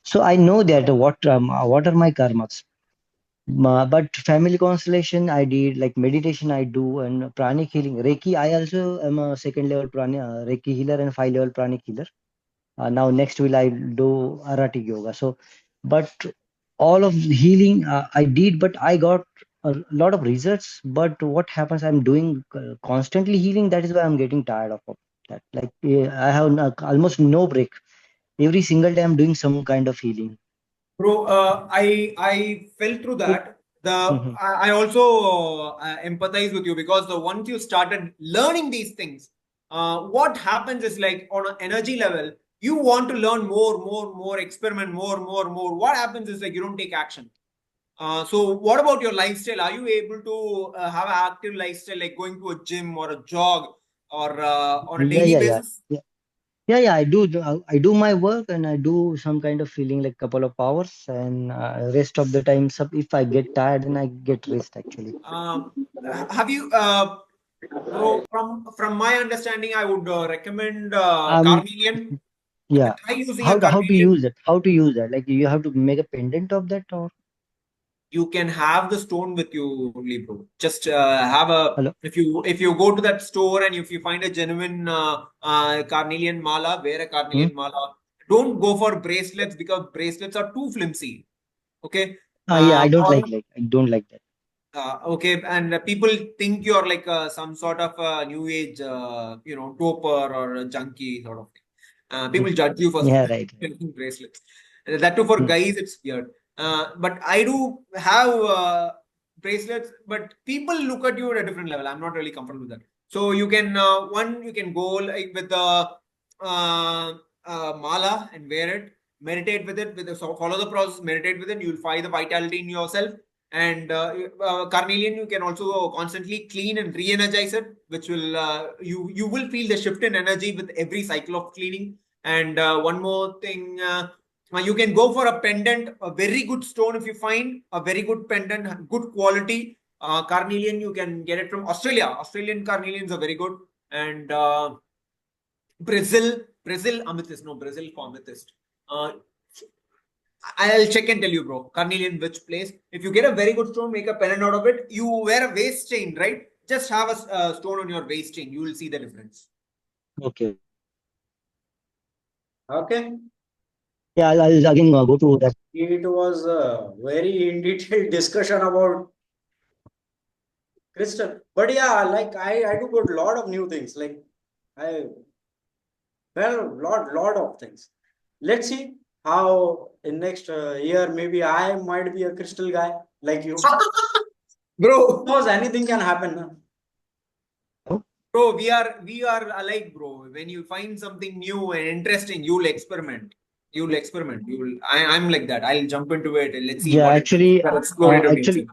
so I know that what are my karmas. But family constellation I did, like meditation I do, and pranic healing, Reiki. I also am a second level Reiki healer and 5 level pranic healer. Now next will I do Aratic yoga. So, but all of healing I did, but I got a lot of results. But what happens? I'm doing constantly healing. That is why I'm getting tired of it. That like I have almost no break. Every single day I'm doing some kind of healing. Bro, I fell through It, that. The Mhm. I also empathize with you because the once you started learning these things, what happens is like on an energy level, you want to learn more, experiment more. What happens is like you don't take action. So what about your lifestyle? Are you able to have an active lifestyle like going to a gym or a jog or on a Yeah, daily yeah, yeah. basis? Yeah. Yeah, yeah, I do my work and I do some kind of feeling like couple of hours and rest of the time, if I get tired and I get rest actually. Um, have you bro, from my understanding, I would recommend Um, Carnelian. yeah. Try using a How to Carnelian. use it? How to use that? Like you have to make a pendant of that or You can have the stone with you only, bro. Just have a hello? if you go to that store and if you find a genuine carnelian mala, wear a Hmm? carnelian mala. Don't go for bracelets because bracelets are too flimsy. Okay. Yeah, I don't Or I don't like that. okay, and people think you're like some sort of new age, toper or a junkie sort of thing. People judge you for Yeah, right. wearing bracelets. That too for Hmm. guys, it's weird. But I do have bracelets, but people look at you at a different level. I'm not really comfortable with that. So you can you can go like with the mala and wear it, meditate with it, so follow the process, meditate with it. You'll find the vitality in yourself and carnelian you can also constantly clean and re-energize it which will you will feel the shift in energy with every cycle of cleaning and one more thing you can go for a pendant, a very good stone if you find a very good pendant, good quality carnelian you can get it from Australian carnelians are very good and Brazil amethyst, no, Brazil for amethyst. Uh, I'll check and tell you, bro. Carnelian, which place? If you get a very good stone, make a pendant out of it. You wear a waist chain, right? Just have a stone on your waist chain. You will see the difference. Okay. Okay. Yeah, I'll again go to that. It was a very in detailed discussion about crystal. But yeah, like I do got a lot of new things. Like I lot of things. Let's see how in next year maybe I might be a crystal guy like you. Bro, Because anything can happen. Na? bro, we are alike, bro. When you find something new and interesting, you'll experiment. You'll experiment. I'm like that. I'll jump into it and let's see Yeah, what it is. actually, We're explorative nature.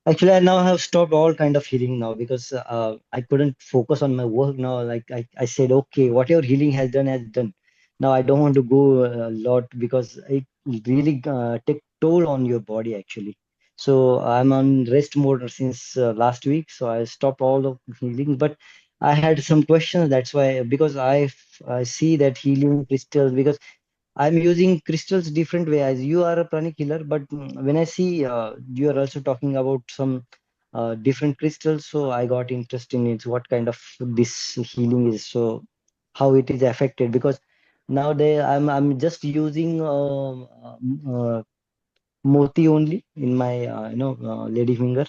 actually, I now have stopped all kind of healing now because I couldn't focus on my work now. Like I said, okay, whatever healing has done has done. Now I don't want to go a lot because it really take toll on your body actually. So I'm on rest mode since last week. So I stopped all of healing. But I had some questions. That's why because I see that healing crystals because I'm using crystals different way as you are a pranic healer, but when I see you are also talking about some different crystals, so I got interested in it. What kind of this healing is, so how it is affected because nowadays I'm just using moti only in my lady finger.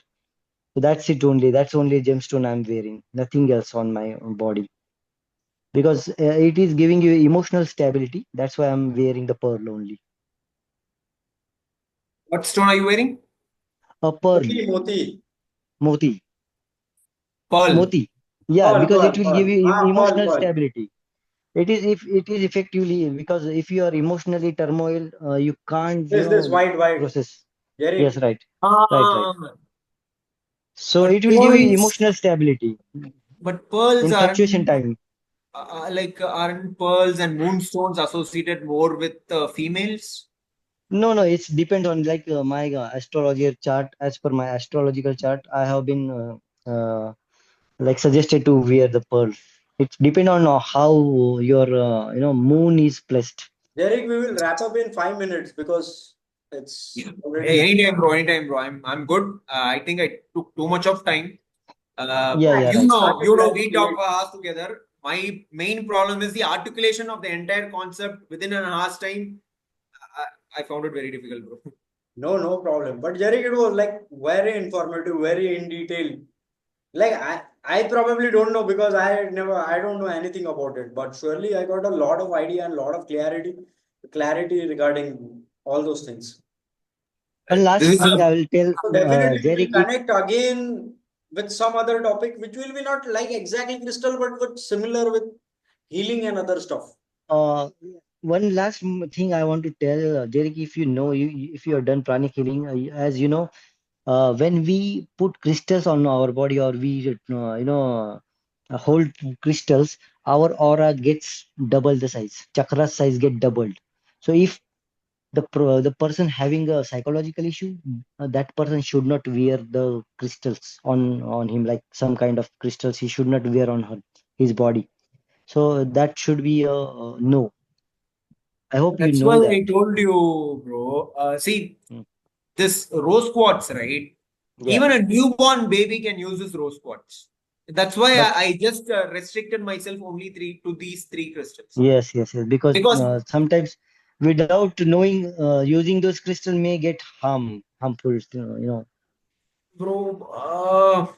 So that's it only. That's only gemstone I'm wearing. Nothing else on my body because it is giving you emotional stability. That's why I'm wearing the pearl only. What stone are you wearing? A pearl, Moti. moti, Pearl. moti. Yeah, because it will give Pearl. you Ah, emotional pearl. stability. It is if it is effectively because if you are emotionally turmoil, you can't, This white. process. Yes, Jerric. right, right. Ah, So but it will give you pearls, emotional stability but pearls in fluctuation aren't time. aren't pearls and moonstones associated more with females? No, no, it's depend on like my astrology chart. As per my astrological chart, I have been like suggested to wear the pearl. It depend on how your moon is placed. Jerric, we will wrap up in 5 minutes because it's Yeah. Hey, already. anytime, bro. Anytime, bro. I'm good. I think I took too much of time. Yeah, yeah, It's right. We talk for hours together. My main problem is the articulation of the entire concept within an hour's time. I found it very difficult, bro. No problem. But Jerric, it was like very informative, very in detail. Like I probably don't know because I don't know anything about it. But surely I got a lot of idea and a lot of clarity regarding all those things. One last This is thing I will tell, So definitely Jerric, we'll connect again with some other topic, which will be not like exactly crystal, but similar with healing and other stuff. uh, one last thing I want to tell, Jerric, if you know, if you have done pranic healing, as you know, when we put crystals on our body or we, hold crystals, our aura gets double the size. Chakra size get doubled. So if the person having a psychological issue, that person should not wear the crystals on him, like some kind of crystals he should not wear on his body. So that should be a no. I hope you That's know why that. I told you, bro. See, Mm. this rose quartz, right? Yeah, Even a newborn baby can use this rose quartz. That's why but I just restricted myself only these three crystals. yes, because Because, sometimes without knowing, using those crystals may get harmful. bro,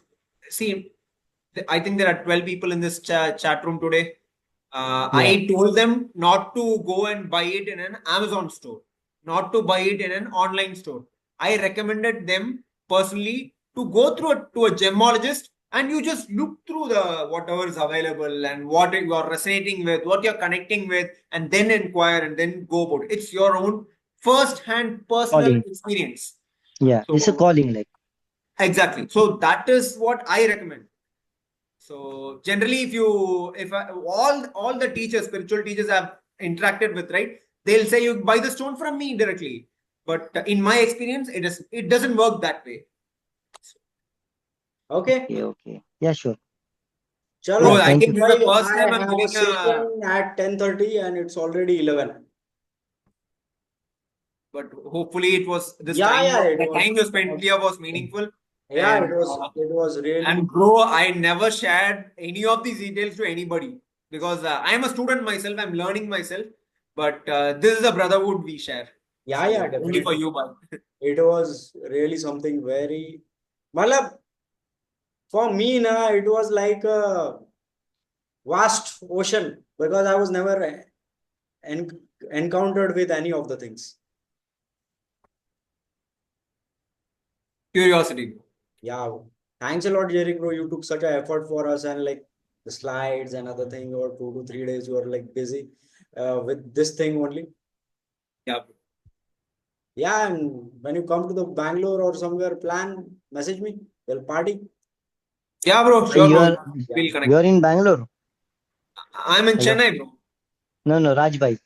see, I think there are 12 people in this chat room today. Yeah, I told them not to go and buy it in an Amazon store, not to buy it in an online store. I recommended them personally to go through to a gemologist and you just look through the whatever is available and what you are resonating with, what you're connecting with, and then inquire and then go about it. It's your own first-hand personal calling. experience. Yeah, it's a So calling. Like, exactly. So that is what I recommend. So generally, all the teachers, spiritual teachers I've interacted with, right? They'll say you buy the stone from me directly. But in my experience, it doesn't work that way. Okay. okay. Yeah, sure. Chalo, Bro, Yeah, I thank think you. this is the I first time I'm have a getting a. session at 10:30 and it's already 11. But hopefully, it was this Yeah, time. yeah, it The was. time you spent here was meaningful. Yeah, And it was really. bro, I never shared any of these details to anybody because I am a student myself. I'm learning myself. But this is a brotherhood we share. Yeah, yeah, So only for definitely. you, but It was really something very. Malab, for me, na, it was like a vast ocean because I was never en encountered with any of the things. curiosity. Yeah, thanks a lot, Jerry Bro. You took such an effort for us and like the slides and other thing, or 2 to 3 days you were like busy with this thing only. Yeah. Yeah, and when you come to the Bangalore or somewhere, plan, message me. We'll party. Yeah, bro. Sure, You bro. are Yeah. We'll you connect. are in Bangalore. I'm in Hello. Chennai, bro. No, Rajbhai.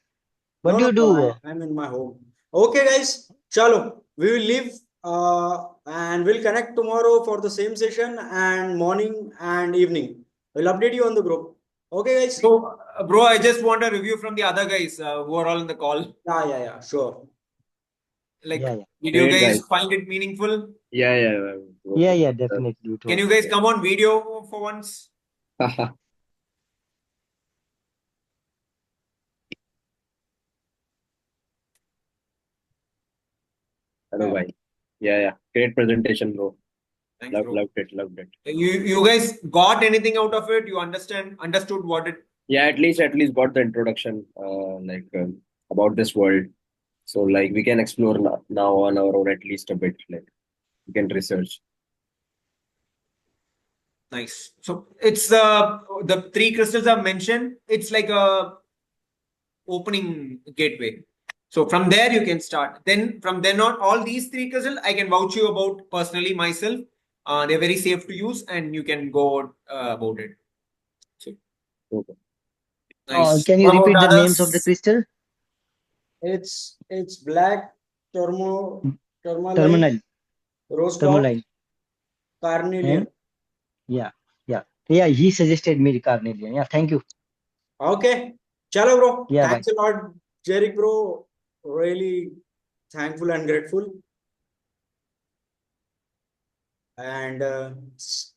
What No, do no, you no. do? I'm in my home. Okay, guys. Chalo. We will leave and we'll connect tomorrow for the same session and morning and evening. We'll update you on the group. Okay, guys. So, bro, I just want a review from the other guys who are all in the call. Yeah, yeah, yeah. Sure. Like, Yeah, did you Great, guys guys. find it meaningful? yeah, definitely. It Can was. you guys come on video for once? Hello, bhai. Yeah. Great presentation, bro. Thanks, bro. Loved it. You guys got anything out of it? You understood what it. Yeah, at least got the introduction, about this world. So like we can explore now on our own at least a bit. Like we can research. Nice. So it's the three crystals I've mentioned. It's like a opening gateway. So from there you can start. Then from then on, all these three crystals I can vouch you about personally myself. They're very safe to use, and you can go about it. So Okay. nice. Can you What repeat the about names of the others? crystal? It's black tourmaline, Terminal, rose quartz, tourmaline, carnelian. and yeah. He suggested me the carnelian. Yeah, thank you. Okay. Chalo, bro. Yeah, bye. Thanks a lot, Jerry, bro. Really thankful and grateful. And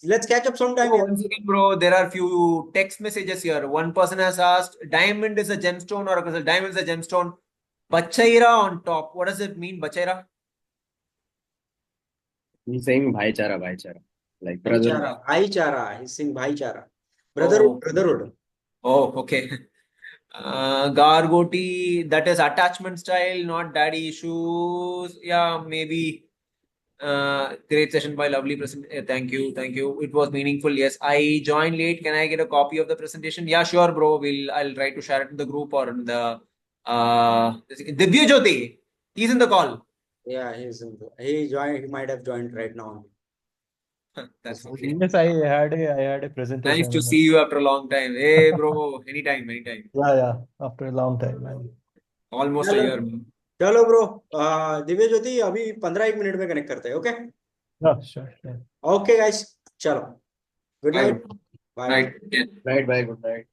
let's catch up sometime. Oh, Yeah. once again, bro, there are few text messages here. One person has asked, diamond is a gemstone or a crystal? Diamond is a gemstone. Bachaira on top. What does it mean, Bachaira? He's saying bhaichara. Like Bhaichara, Bhaichara. He's saying Bhaichara. Oh, Brotherhood. oh, okay. Gargoti, that is attachment style, not daddy issues. Yeah, maybe. Great session by lovely present. Thank you, thank you. It was meaningful. Yes, I joined late. Can I get a copy of the presentation? Yeah, sure, bro. I'll try to share it in the group or in the Divya Jyoti. He's in the call. Yeah, he joined. He might have joined right now. That's okay. Yes, I had a Nice presentation. to see you after a long time. Hey, bro. Anytime, anytime. Yeah, after a long time, man. Almost a चलो year, man. चलो bro, Divya Jyoti अभी 15 मिनट में connect करते हैं. Okay Yeah, sure. Okay guys, चलो, good Bye, night, bro. Bye. Right. Yeah. Right, bye, good night.